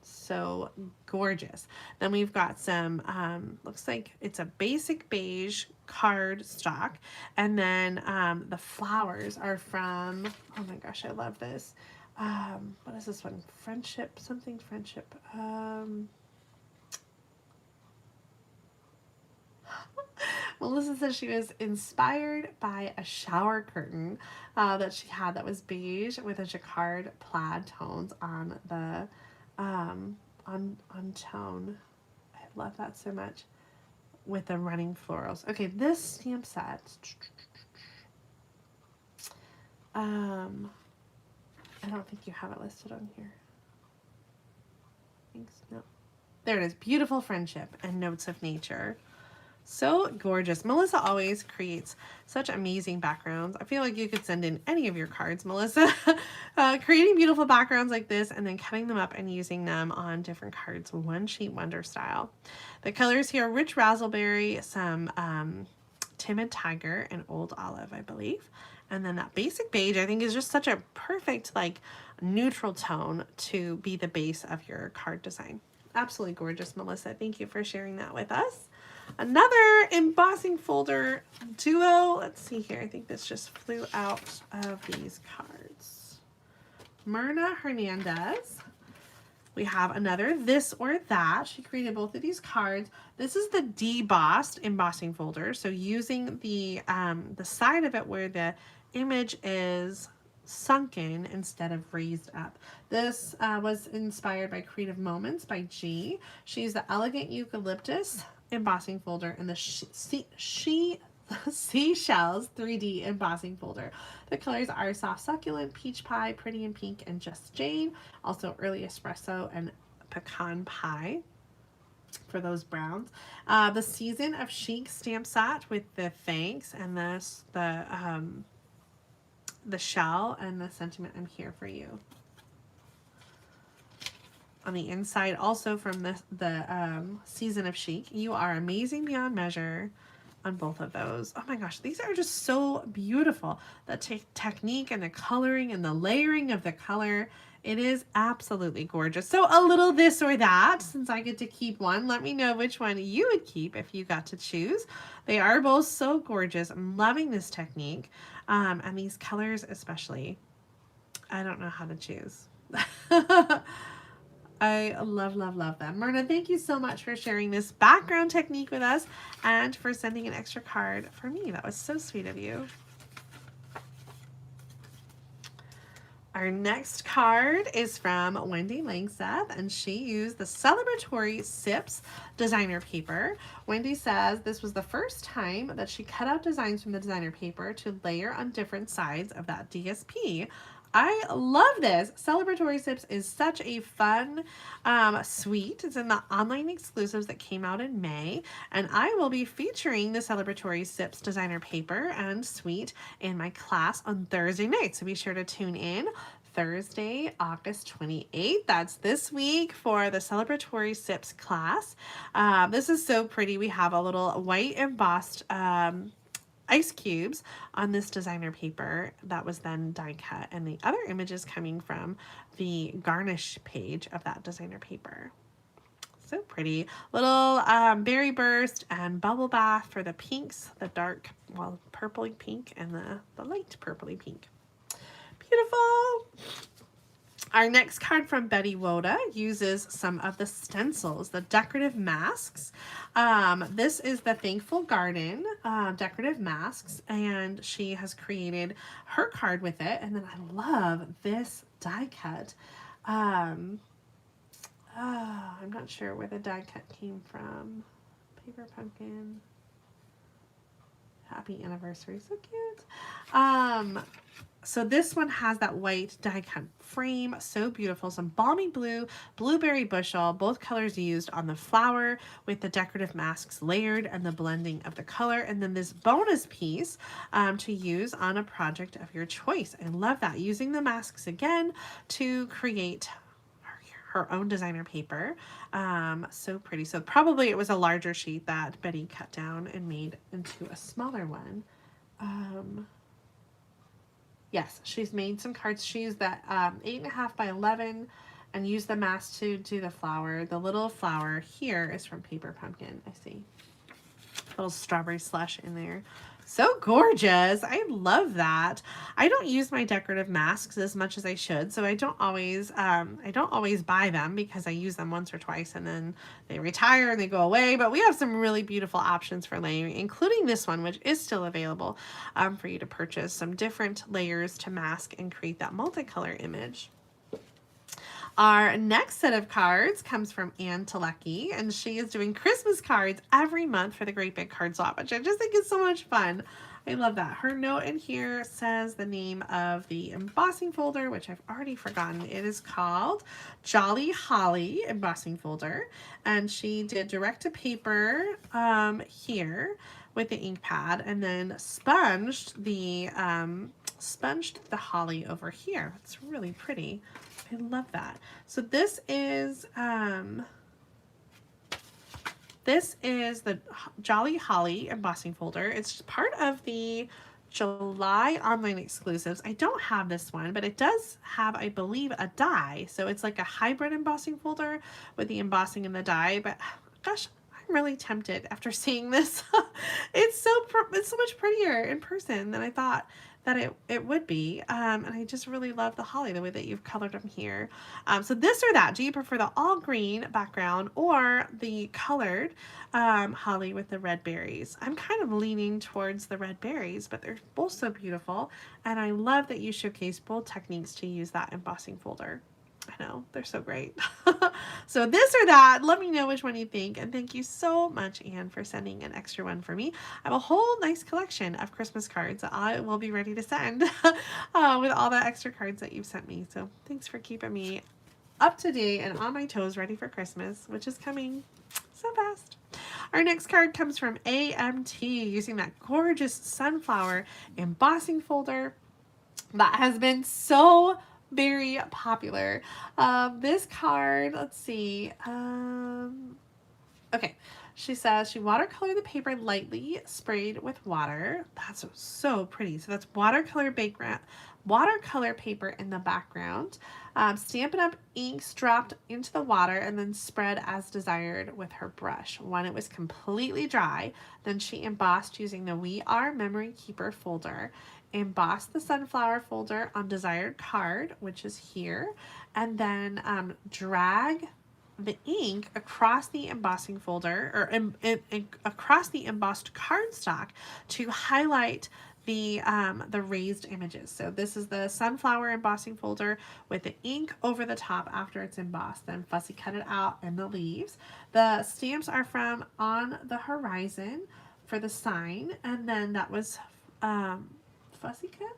So gorgeous. Then we've got some, looks like it's a basic beige card stock. And then the flowers are from, oh my gosh, I love this. What is this one? Friendship, something friendship. Melissa says she was inspired by a shower curtain that she had that was beige with a jacquard plaid tones on the on tone. I love that so much, with the running florals. Okay, this stamp set I don't think you have it listed on here. Thanks. No. There it is. Beautiful Friendship and Notes of Nature. So gorgeous. Melissa always creates such amazing backgrounds. I feel like you could send in any of your cards, Melissa. Creating beautiful backgrounds like this and then cutting them up and using them on different cards, one sheet wonder style. The colors here, rich raspberry, some timid tiger, and old olive, I believe. And then that basic beige, I think, is just such a perfect like neutral tone to be the base of your card design. Absolutely gorgeous, Melissa. Thank you for sharing that with us. Another embossing folder duo. Let's see here. I think this just flew out of these cards. Myrna Hernandez. We have another This or That. She created both of these cards. This is the debossed embossing folder. So using the side of it where the image is sunken instead of raised up. This was inspired by Creative Moments by G. She used the Elegant Eucalyptus embossing folder and the Seashells 3D embossing folder. The colors are Soft Succulent, Peach Pie, Pretty in Pink, and Just Jane. Also Early Espresso and Pecan Pie for those browns. The Season of Chic stamp set with the thanks and the shell and the sentiment, I'm here for you. On the inside, also from the Season of Chic, you are amazing beyond measure on both of those. Oh my gosh, these are just so beautiful. The technique and the coloring and the layering of the color, it is absolutely gorgeous. So a little This or That, since I get to keep one, let me know which one you would keep if you got to choose. They are both so gorgeous. I'm loving this technique. And these colors especially. I don't know how to choose. I love, love, love them. Myrna, thank you so much for sharing this background technique with us and for sending an extra card for me. That was so sweet of you. Our next card is from Wendy Langseth, and she used the celebratory Sips designer paper. Wendy says this was the first time that she cut out designs from the designer paper to layer on different sides of that DSP. I love this. Celebratory Sips is such a fun suite. It's in the online exclusives that came out in May, and I will be featuring the Celebratory Sips designer paper and suite in my class on Thursday night, so be sure to tune in. Thursday, August 28th. That's this week for the Celebratory Sips class. This is so pretty. We have a little white embossed ice cubes on this designer paper that was then die cut, and the other images coming from the garnish page of that designer paper. So pretty. Little berry burst and bubble bath for the pinks, the dark, well, purpley pink and the light purpley pink. Beautiful. Our next card from Betty Woda uses some of the stencils, the decorative masks. This is the Thankful Garden decorative masks, and she has created her card with it. And then I love this die cut. I'm not sure where the die cut came from. Paper pumpkin. Happy anniversary, so cute. So this one has that white die cut frame, so beautiful. Some balmy blue, blueberry bushel, both colors used on the flower with the decorative masks layered and the blending of the color. And then this bonus piece to use on a project of your choice. I love that. Using the masks again to create her own designer paper. So pretty. So probably it was a larger sheet that Betty cut down and made into a smaller one. Yes, she's made some cards. She used that 8.5 by 11 and used the mask to do the flower. The little flower here is from Paper Pumpkin. I see. Little strawberry slush in there. So gorgeous. I love that. I don't use my decorative masks as much as I should, so I don't always buy them because I use them once or twice and then they retire and they go away. But we have some really beautiful options for layering, including this one, which is still available for you to purchase. Some different layers to mask and create that multicolor image. Our next set of cards comes from Ann Telecki, and she is doing Christmas cards every month for the Great Big Card Swap, which I just think is so much fun. I love that. Her note in here says the name of the embossing folder, which I've already forgotten. It is called Jolly Holly embossing folder. And she did direct to paper here with the ink pad, and then sponged the holly over here. It's really pretty. I love that. So this is the Jolly Holly embossing folder. It's part of the July online exclusives. I don't have this one, but it does have, I believe, a die. So it's like a hybrid embossing folder with the embossing and the die. But gosh, I'm really tempted after seeing this. It's so much prettier in person than I thought that it would be. And I just really love the holly, the way that you've colored them here. So this or that, do you prefer the all green background or the colored holly with the red berries? I'm kind of leaning towards the red berries, but they're both so beautiful. And I love that you showcase both techniques to use that embossing folder. I know, they're so great. So this or that, let me know which one you think. And thank you so much, Anne, for sending an extra one for me. I have a whole nice collection of Christmas cards that I will be ready to send with all the extra cards that you've sent me. So thanks for keeping me up to date and on my toes, ready for Christmas, which is coming so fast. Our next card comes from AMT, using that gorgeous sunflower embossing folder that has been so very popular. This card, let's see. Okay, she says she watercolored the paper lightly, sprayed with water. That's so pretty. So that's watercolor paper in the background. Stampin' Up! Inks dropped into the water and then spread as desired with her brush. When it was completely dry, then she embossed using the We Are Memory Keeper folder. Emboss the sunflower folder on desired card, which is here, and then drag the ink across the embossing folder, or across the embossed cardstock to highlight the raised images. So this is the sunflower embossing folder with the ink over the top after it's embossed, then fussy cut it out in the leaves. The stamps are from On the Horizon for the sign, and then that was fussy cut?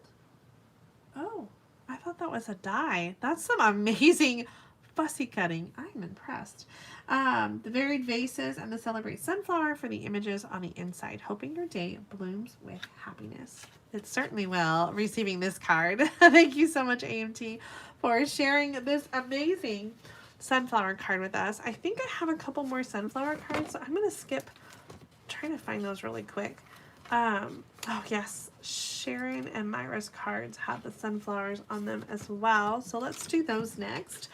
Oh, I thought that was a die. That's some amazing fussy cutting. I'm impressed. The varied vases and the Celebrate Sunflower for the images on the inside. Hoping your day blooms with happiness. It certainly will, receiving this card. Thank you so much, AMT, for sharing this amazing sunflower card with us. I think I have a couple more sunflower cards, so I'm going to skip trying to find those really quick. Oh yes, Sharon and Myra's cards have the sunflowers on them as well, so let's do those next.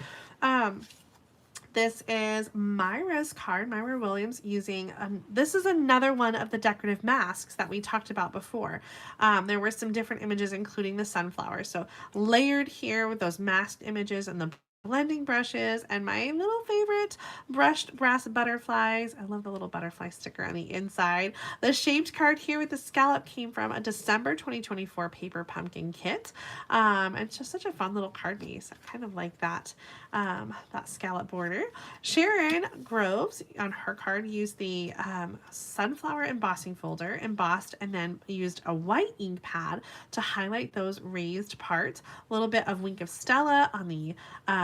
This is Myra's card, Myra Williams, using this is another one of the decorative masks that we talked about before. There were some different images, including the sunflowers, so layered here with those masked images and the blending brushes, and my little favorite brushed brass butterflies. I love the little butterfly sticker on the inside. The shaped card here with the scallop came from a December 2024 paper pumpkin kit. It's just such a fun little card piece. I kind of like that that scallop border. Sharon Groves on her card used the sunflower embossing folder, embossed, and then used a white ink pad to highlight those raised parts. A little bit of Wink of Stella on the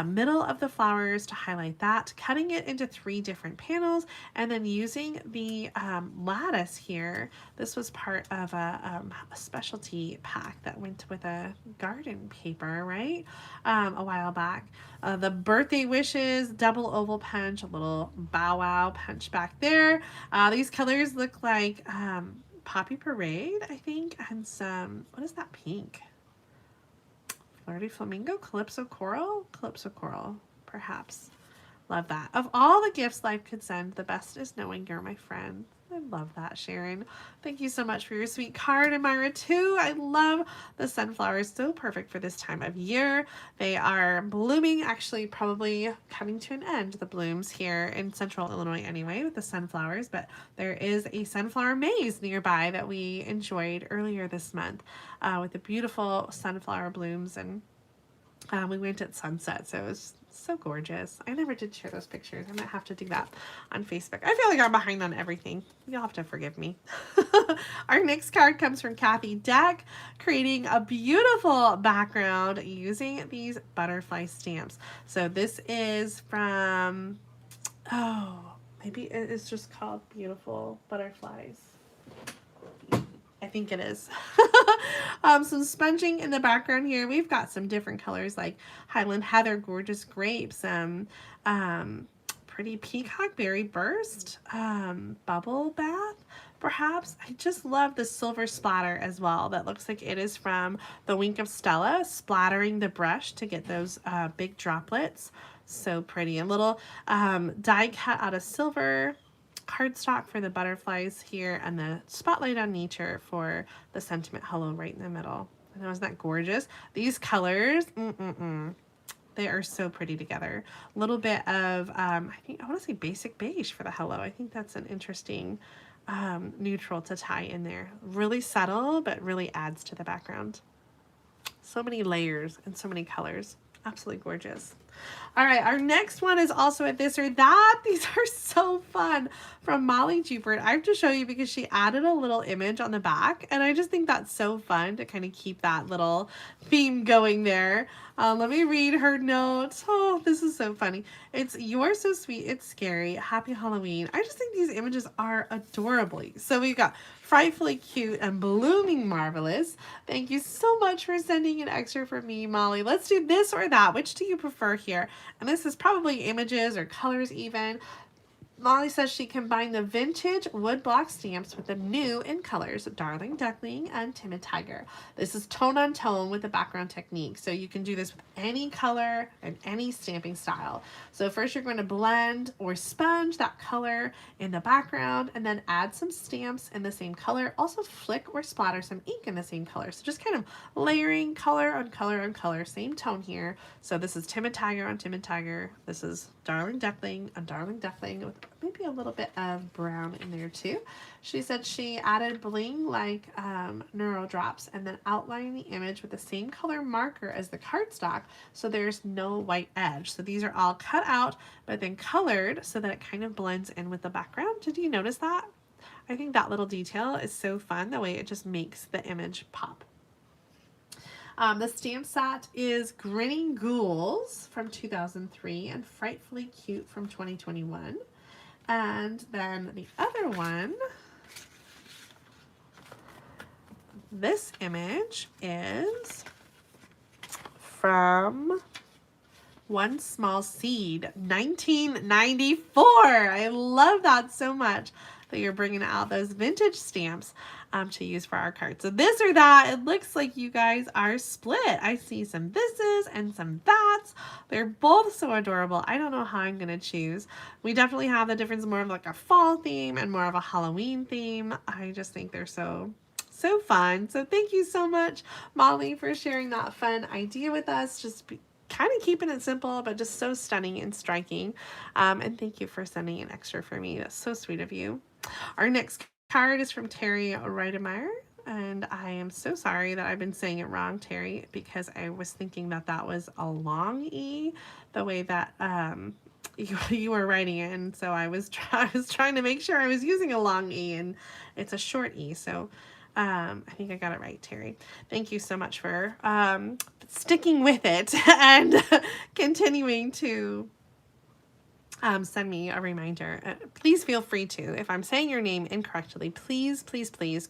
middle of the flowers to highlight that, cutting it into 3 different panels, and then using the lattice here. This was part of a specialty pack that went with a garden paper, right? A while back. The birthday wishes, double oval punch, a little bow wow punch back there. These colors look like Poppy Parade, I think, and some, what is that pink? Flirty Flamingo? Calypso Coral? Calypso Coral, perhaps. Love that. Of all the gifts life could send, the best is knowing you're my friend. I love that, Sharon. Thank you so much for your sweet card, and Myra too. I love the sunflowers. So perfect for this time of year. They are blooming, actually probably coming to an end, the blooms here in central Illinois anyway with the sunflowers, but there is a sunflower maze nearby that we enjoyed earlier this month with the beautiful sunflower blooms, and We went at sunset, so it was so gorgeous. I never did share those pictures. I might have to do that on Facebook. I feel like I'm behind on everything. You'll have to forgive me. Our next card comes from Kathy Deck, creating a beautiful background using these butterfly stamps. So this is from, oh, maybe it's just called Beautiful Butterflies. I think it is. Some sponging in the background here. We've got some different colors like Highland Heather, Gorgeous Grape, some pretty Peacock Berry Burst, Bubble Bath, perhaps. I just love the silver splatter as well. That looks like it is from the Wink of Stella, splattering the brush to get those big droplets. So pretty. A little die cut out of silver cardstock for the butterflies here, and the spotlight on nature for the sentiment hello right in the middle. I know, isn't that gorgeous? These colors, they are so pretty together. A little bit of, I think, I want to say basic beige for the hello. I think that's an interesting neutral to tie in there. Really subtle, but really adds to the background. So many layers and so many colors. Absolutely gorgeous. All right, our next one is also a this or that. These are so fun, from Molly Jupert. I have to show you because she added a little image on the back, and I just think that's so fun to kind of keep that little theme going there. Let me read her notes. Oh, this is so funny. It's "You're so sweet, it's scary. Happy Halloween." I just think these images are adorable. So we've got frightfully cute and blooming marvelous. Thank you so much for sending an extra for me, Molly. Let's do this or that. Which do you prefer here? And this is probably images or colors even. Molly says she combined the vintage woodblock stamps with the new in colors, Darling Duckling and Timid Tiger. This is tone on tone with the background technique. So you can do this with any color and any stamping style. So first you're going to blend or sponge that color in the background and then add some stamps in the same color. Also flick or splatter some ink in the same color. So just kind of layering color on color on color, same tone here. So this is Timid Tiger on Timid Tiger. This is Darling Duckling on Darling Duckling with maybe a little bit of brown in there too. She said she added bling like neuro drops and then outlined the image with the same color marker as the cardstock, so there's no white edge. So these are all cut out but then colored so that it kind of blends in with the background. Did you notice that? I think that little detail is so fun, the way it just makes the image pop. The stamp set is Grinning Ghouls from 2003 and Frightfully Cute from 2021. And then the other one, this image is from One Small Seed, 1994. I love that so much that you're bringing out those vintage stamps to use for our cards. So this or that, it looks like you guys are split. I see some thises and some that's. They're both so adorable. I don't know how I'm going to choose. We definitely have the difference, more of like a fall theme and more of a Halloween theme. I just think they're so fun. So thank you so much, Molly, for sharing that fun idea with us. Just kind of keeping it simple, but just so stunning and striking. And thank you for sending an extra for me. That's so sweet of you. Our next card is from Terry Reidemeyer, and I am so sorry that I've been saying it wrong, Terry, because I was thinking that that was a long E, the way that you were writing it, and so I was trying to make sure I was using a long E, and it's a short E. So I think I got it right, Terry. Thank you so much for sticking with it and continuing to send me a reminder. Please feel free to. If I'm saying your name incorrectly, please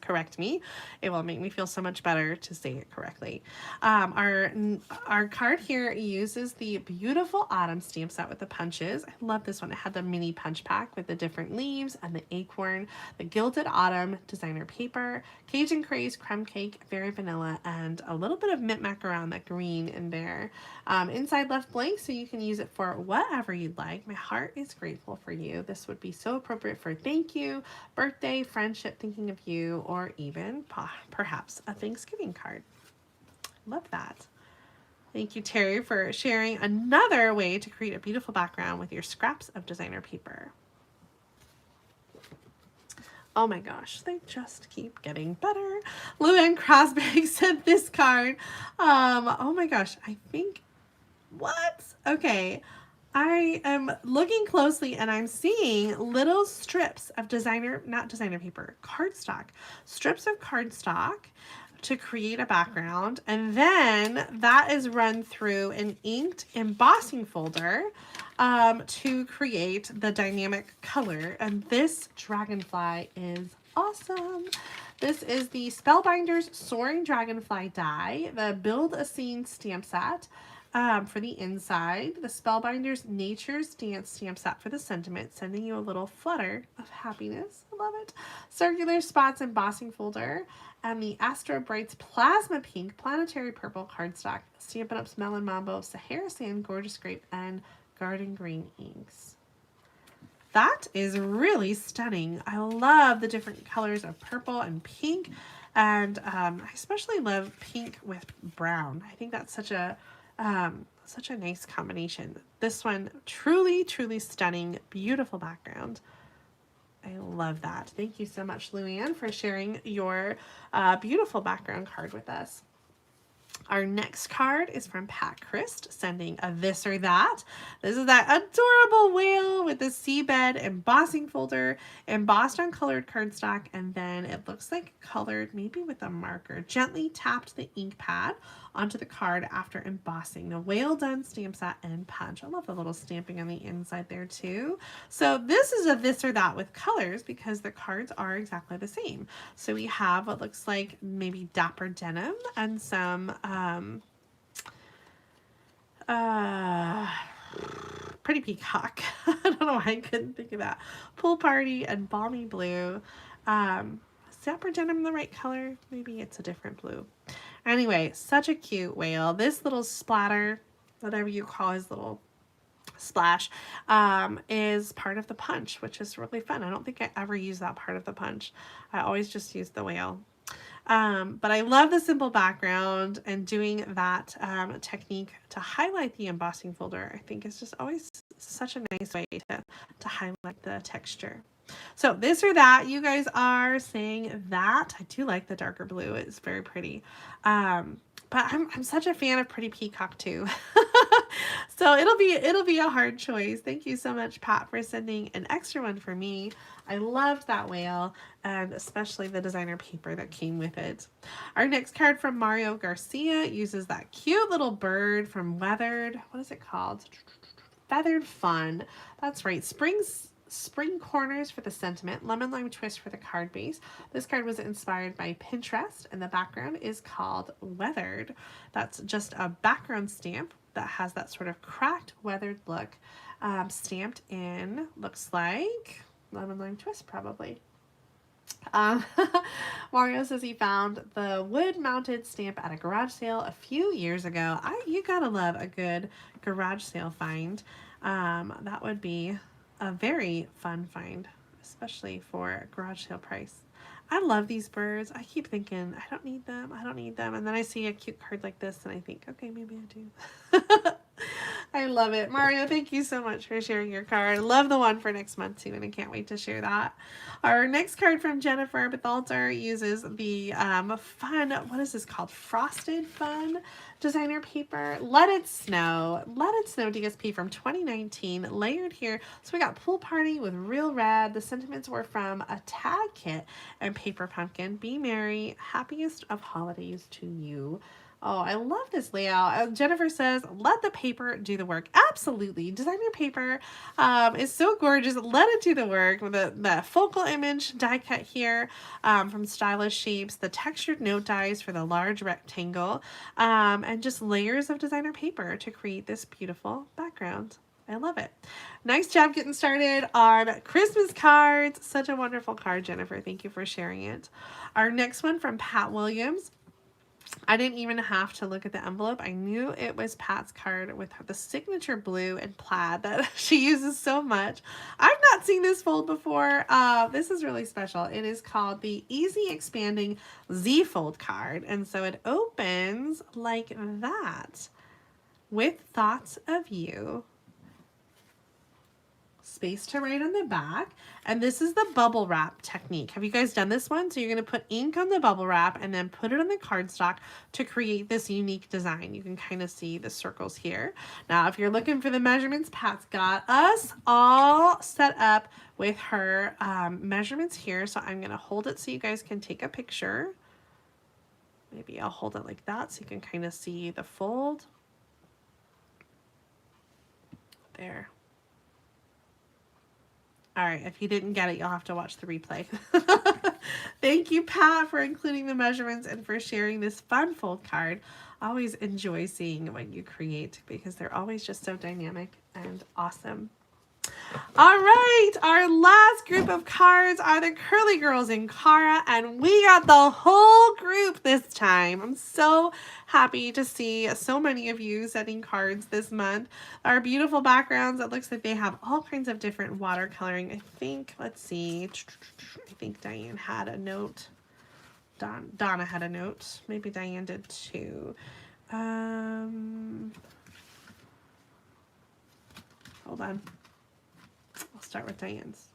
correct me. It will make me feel so much better to say it correctly. Our card here uses the beautiful autumn stamp set with the punches. I love this one. It had the mini punch pack with the different leaves and the acorn, the gilded autumn designer paper, Cajun craze, creme cake, very vanilla, and a little bit of mint macaron, that green in there. Inside left blank, so you can use it for whatever you'd like. My heart is grateful for you. This would be so appropriate for thank you, birthday, friendship, thinking of you, or even perhaps a Thanksgiving card. Love that. Thank you, Terry, for sharing another way to create a beautiful background with your scraps of designer paper. Oh my gosh, they just keep getting better. Luann Crosby sent this card. Oh my gosh, I think What? Okay. I am looking closely and I'm seeing little strips of not designer paper, cardstock. Strips of cardstock to create a background, and then that is run through an inked embossing folder to create the dynamic color. And this dragonfly is awesome. This is the Spellbinders Soaring Dragonfly die, the Build a Scene stamp set. For the inside, the Spellbinders Nature's Dance stamp set for the sentiment, sending you a little flutter of happiness. I love it. Circular Spots embossing folder, and the Astro Brights Plasma Pink Planetary Purple cardstock, Stampin' Up's Melon Mambo, Sahara Sand, Gorgeous Grape, and Garden Green inks. That is really stunning. I love the different colors of purple and pink, and I especially love pink with brown. I think that's such a nice combination. This one, truly, truly stunning, beautiful background. I love that. Thank you so much, Luann, for sharing your beautiful background card with us. Our next card is from Pat Christ, sending a this or that. This is that adorable whale with the seabed embossing folder, embossed on colored cardstock, and then it looks like colored maybe with a marker. Gently tapped the ink pad onto the card after embossing. The whale done stamp set and punch. I love the little stamping on the inside there too. So this is a this or that with colors because the cards are exactly the same. So we have what looks like maybe dapper denim and some pretty peacock. I don't know why I couldn't think of that. Pool party and balmy blue. Is dapper denim the right color? Maybe it's a different blue. Anyway, such a cute whale. This little splatter, whatever you call his little splash, is part of the punch, which is really fun. I don't think I ever use that part of the punch. I always just use the whale. But I love the simple background, and doing that technique to highlight the embossing folder, I think is just always such a nice way to highlight the texture. So this or that, you guys are saying that. I do like the darker blue. It's very pretty. But I'm such a fan of Pretty Peacock too. So it'll be a hard choice. Thank you so much, Pat, for sending an extra one for me. I loved that whale, and especially the designer paper that came with it. Our next card from Mario Garcia uses that cute little bird from Weathered. What is it called? Feathered Fun. That's right. Spring corners for the sentiment, lemon lime twist for the card base. This card was inspired by Pinterest, and the background is called Weathered. That's just a background stamp that has that sort of cracked, weathered look, stamped in, looks like lemon lime twist probably. Mario says he found the wood-mounted stamp at a garage sale a few years ago. You gotta love a good garage sale find. That would be a very fun find, especially for a garage sale price. I love these birds. I keep thinking, I don't need them. And then I see a cute card like this and I think, okay, maybe I do. I love it. Mario, thank you so much for sharing your card. Love the one for next month too, and I can't wait to share that. Our next card from Jennifer Bethalter uses the fun, what is this called? Frosted Fun designer paper. Let It Snow. Let It Snow DSP from 2019, layered here. So we got Pool Party with Real Red. The sentiments were from a tag kit and Paper Pumpkin. Be merry. Happiest of holidays to you. Oh, I love this layout. Jennifer says, let the paper do the work. Absolutely. Designer paper is so gorgeous. Let it do the work. The focal image die cut here from Stylish Shapes, the textured note dies for the large rectangle, and just layers of designer paper to create this beautiful background. I love it. Nice job getting started on Christmas cards. Such a wonderful card, Jennifer. Thank you for sharing it. Our next one from Pat Williams. I didn't even have to look at the envelope. I knew it was Pat's card with the signature blue and plaid that she uses so much. I've not seen this fold before. This is really special. It is called the Easy Expanding Z Fold card. And so it opens like that with thoughts of you. space to write on the back. And this is the bubble wrap technique. Have you guys done this one? So you're going to put ink on the bubble wrap and then put it on the cardstock to create this unique design. You can kind of see the circles here. Now, if you're looking for the measurements, Pat's got us all set up with her measurements here. So I'm going to hold it so you guys can take a picture. Maybe I'll hold it like that so you can kind of see the fold. There. All right, if you didn't get it, you'll have to watch the replay. Thank you, Pat, for including the measurements and for sharing this fun fold card. I always enjoy seeing what you create because they're always just so dynamic and awesome. All right, our last group of cards are the Curly Girls in Cara, and we got the whole group this time. I'm so happy to see so many of you sending cards this month. Our beautiful backgrounds, it looks like they have all kinds of different watercoloring. I think, let's see, I think Diane had a note. Donna had a note. Maybe Diane did too. Hold on. I'll start with Diane's.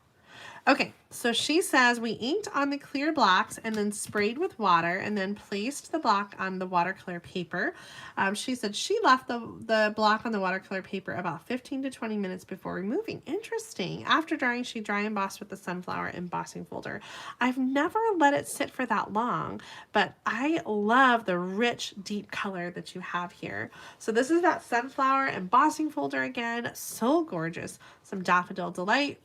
Okay, so she says we inked on the clear blocks and then sprayed with water and then placed the block on the watercolor paper. She said she left the block on the watercolor paper about 15 to 20 minutes before removing. Interesting. After drying, she dry embossed with the sunflower embossing folder. I've never let it sit for that long, but I love the rich, deep color that you have here. So this is that sunflower embossing folder again. So gorgeous. Some Daffodil Delight.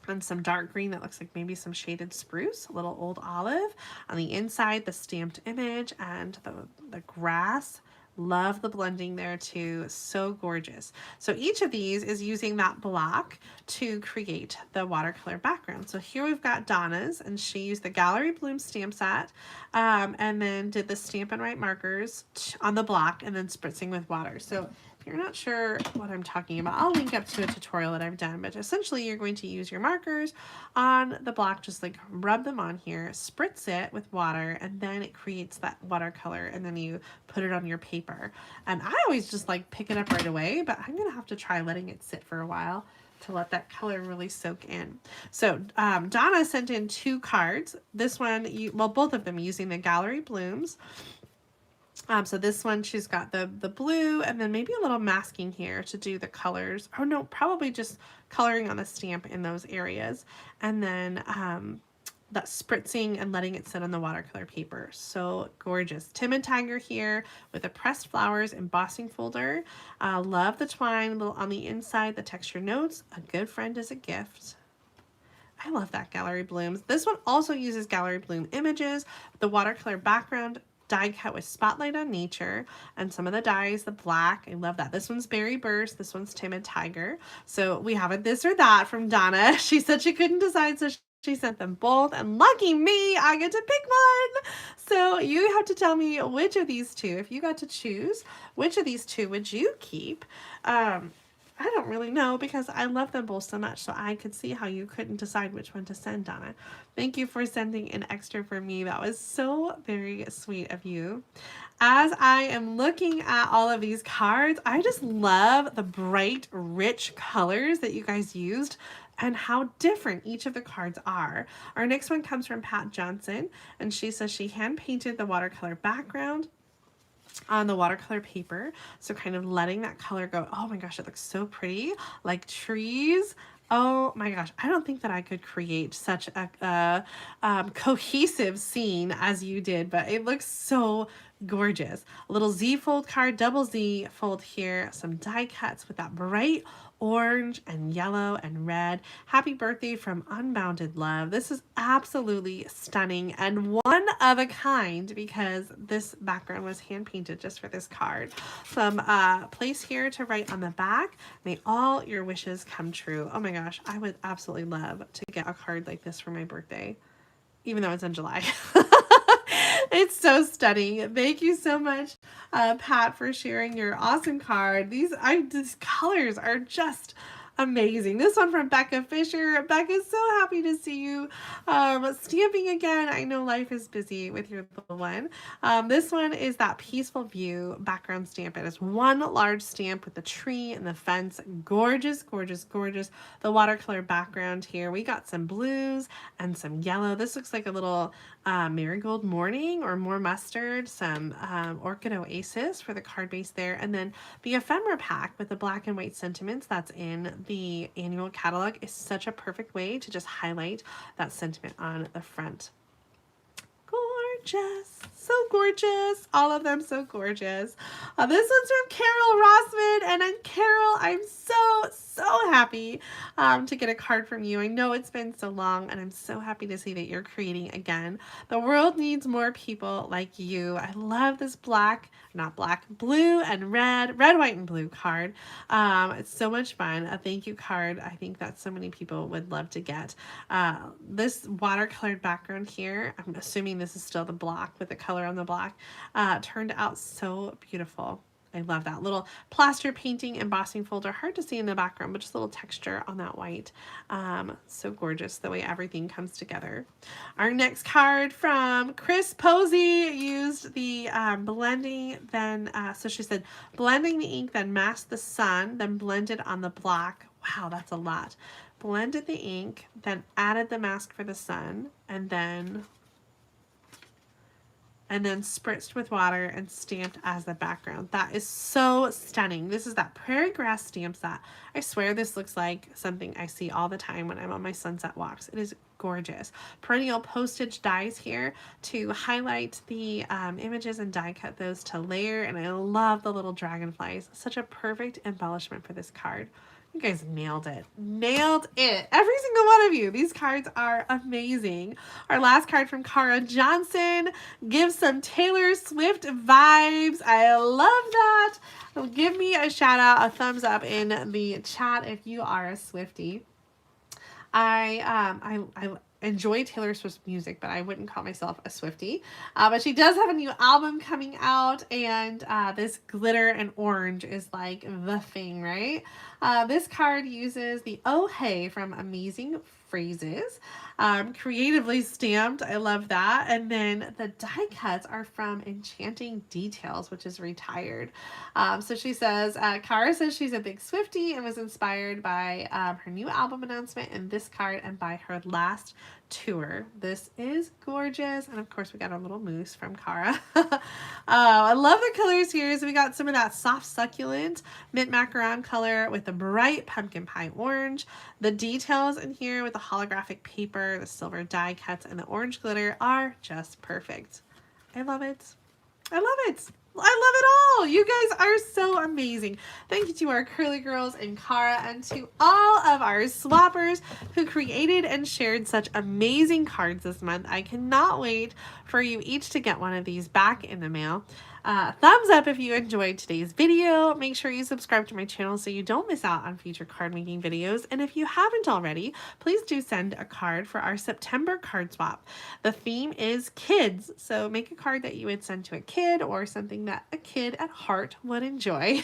And some dark green that looks like maybe some shaded spruce, a little old olive. On the inside, the stamped image and the grass. Love the blending there too. So gorgeous. So each of these is using that block to create the watercolor background. So here we've got Donna's, and she used the Gallery Bloom stamp set and then did the Stampin' Write markers on the block and then spritzing with water. So if you're not sure what I'm talking about, I'll link up to a tutorial that I've done, but essentially you're going to use your markers on the block, just like rub them on here, spritz it with water, and then it creates that watercolor, and then you put it on your paper. And I always just like pick it up right away, but I'm gonna have to try letting it sit for a while to let that color really soak in. So Donna sent in 2 cards. This one, well, both of them using the Gallery Blooms. So this one, she's got the blue and then maybe a little masking here to do the colors. Oh no, probably just coloring on the stamp in those areas. And then that spritzing and letting it sit on the watercolor paper. So gorgeous. Tim and Tiger here with the pressed flowers embossing folder. Love the twine on the inside, the texture notes. A good friend is a gift. I love that Gallery Blooms. This one also uses Gallery Bloom images, the watercolor background, die cut with Spotlight on Nature, and some of the dies, the black. I love that. This one's Berry Burst. This one's Tim and Tiger. So we have a this or that from Donna. She said she couldn't decide, so she sent them both, and lucky me, I get to pick one. So you have to tell me which of these 2, if you got to choose, which of these 2 would you keep? I don't really know because I love them both so much, so I could see how you couldn't decide which one to send, Donna. Thank you for sending an extra for me. That was so very sweet of you. As I am looking at all of these cards, I just love the bright, rich colors that you guys used and how different each of the cards are. Our next one comes from Pat Johnson, and she says she hand painted the watercolor background on the watercolor paper, so kind of letting that color go. Oh my gosh, it looks so pretty, like trees. Oh my gosh, I don't think that I could create such a cohesive scene as you did, but it looks so gorgeous. A little Z fold card, double Z fold here, some die cuts with that bright orange and yellow and red. Happy birthday from Unbounded Love. This is absolutely stunning and one of a kind because this background was hand painted just for this card. Some place here to write on the back. May all your wishes come true. Oh my gosh, I would absolutely love to get a card like this for my birthday, even though it's in July. It's so stunning. Thank you so much, Pat, for sharing your awesome card. These colors are just amazing. This one from Becca Fisher. Becca, so happy to see you stamping again. I know life is busy with your little one. This one is that peaceful view background stamp. It is one large stamp with the tree and the fence. Gorgeous, gorgeous, gorgeous. The watercolor background here. We got some blues and some yellow. This looks like a little marigold morning or more mustard, some orchid oasis for the card base there, and then the ephemera pack with the black and white sentiments that's in the annual catalog is such a perfect way to just highlight that sentiment on the front. Gorgeous, so gorgeous, all of them so gorgeous. This one's from Carol Rossman, and Carol, I'm so happy to get a card from you. I know it's been so long, and I'm so happy to see that you're creating again. The world needs more people like you. I love this blue and red, white, and blue card. It's so much fun. A thank you card. I think that so many people would love to get. This watercolored background here, I'm assuming this is still the block with the color on the block, turned out so beautiful. I love that little plaster painting embossing folder. Hard to see in the background, but just a little texture on that white. So gorgeous the way everything comes together. Our next card from Chris Posey used the blending, then, so she said, blending the ink, then masked the sun, then blended on the block. Wow, that's a lot. Blended the ink, then added the mask for the sun, and then spritzed with water and stamped as the background. That is so stunning. This is that prairie grass stamp set. I swear this looks like something I see all the time when I'm on my sunset walks. It is gorgeous. Perennial postage dies here to highlight the images and die cut those to layer, and I love the little dragonflies. Such a perfect embellishment for this card. You guys nailed it. Nailed it. Every single one of you. These cards are amazing. Our last card from Cara Johnson gives some Taylor Swift vibes. I love that. Give me a shout out, a thumbs up in the chat if you are a Swiftie. I enjoy Taylor Swift's music, but I wouldn't call myself a Swiftie. But she does have a new album coming out, and this glitter and orange is like the thing, right? This card uses the Oh Hey from Amazing Phrases, creatively stamped. I love that. And then the die cuts are from Enchanting Details, which is retired. So she says, Cara says she's a big Swiftie and was inspired by her new album announcement and this card and by her last tour. This is gorgeous. And of course we got our little moose from Cara. I love the colors here. So we got some of that soft succulent mint macaron color with the bright pumpkin pie orange. The details in here with the holographic paper, the silver die cuts, and the orange glitter are just perfect. I love it. I love it. I love it all. You guys are so amazing. Thank you to our curly girls and Cara and to all of our swappers who created and shared such amazing cards this month. I cannot wait for you each to get one of these back in the mail. Thumbs up if you enjoyed today's video. Make sure you subscribe to my channel so you don't miss out on future card making videos. And if you haven't already, please do send a card for our September card swap. The theme is kids, so make a card that you would send to a kid or something that a kid at heart would enjoy.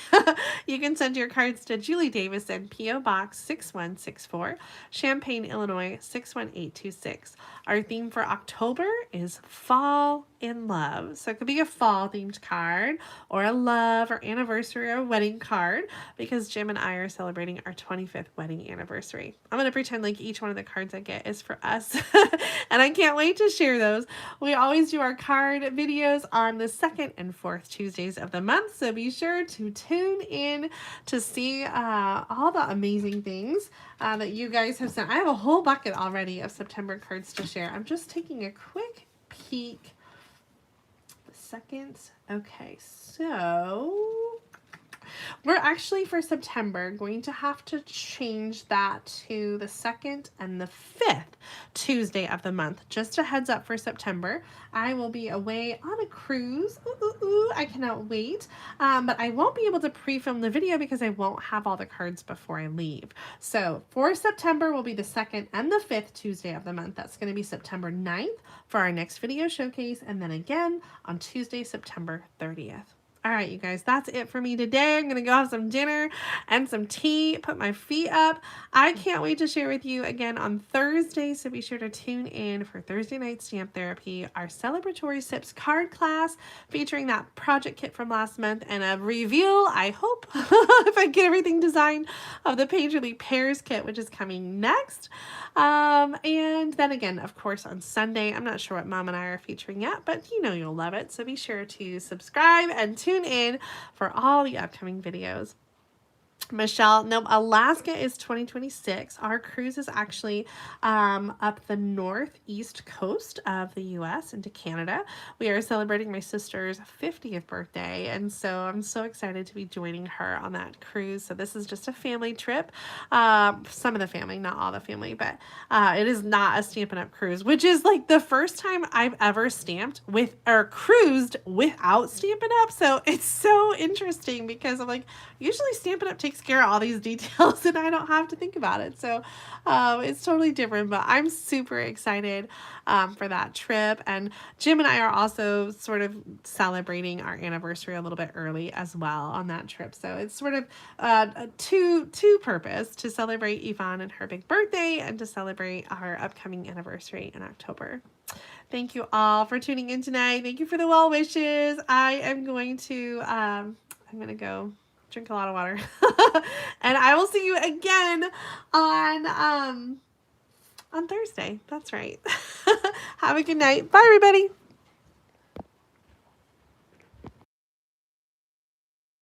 You can send your cards to Julie Davison, P.O. Box 6164, Champaign, Illinois 61826. Our theme for October is Fall in Love. So it could be a fall themed card or a love or anniversary or wedding card because Jim and I are celebrating our 25th wedding anniversary. I'm going to pretend like each one of the cards I get is for us and I can't wait to share those. We always do our card videos on the second and fourth Tuesdays of the month, so be sure to tune in to see all the amazing things that you guys have sent. I have a whole bucket already of September cards to share. I'm just taking a quick peek. Second. Okay, so we're actually for September going to have to change that to the 2nd and the 5th Tuesday of the month. Just a heads up for September. I will be away on a cruise. I cannot wait. But I won't be able to pre-film the video because I won't have all the cards before I leave. So for September will be the 2nd and the 5th Tuesday of the month. That's going to be September 9th for our next video showcase. And then again on Tuesday, September 30th. All right, you guys, that's it for me today. I'm going to go have some dinner and some tea, put my feet up. I can't wait to share with you again on Thursday, so be sure to tune in for Thursday night stamp therapy, our celebratory Sips card class featuring that project kit from last month and a review, I hope, if I get everything designed, of the Painterly Pairs kit, which is coming next. And then again, of course, on Sunday, I'm not sure what Mom and I are featuring yet, but you know you'll love it. So be sure to subscribe and tune in for all the upcoming videos. Michelle, nope, Alaska is 2026. Our cruise is actually up the northeast coast of the US into Canada. We are celebrating my sister's 50th birthday, and so I'm so excited to be joining her on that cruise. So this is just a family trip. Some of the family, not all the family, but it is not a Stampin' Up! Cruise, which is like the first time I've ever stamped with or cruised without Stampin' Up! So it's so interesting because I'm like, usually Stampin' Up! Takes care of all these details and I don't have to think about it. So it's totally different, but I'm super excited for that trip. And Jim and I are also sort of celebrating our anniversary a little bit early as well on that trip. So it's sort of a two purpose, to celebrate Yvonne and her big birthday and to celebrate our upcoming anniversary in October. Thank you all for tuning in tonight. Thank you for the well wishes. I am going to go drink a lot of water. And I will see you again on Thursday. That's right. Have a good night. Bye, everybody.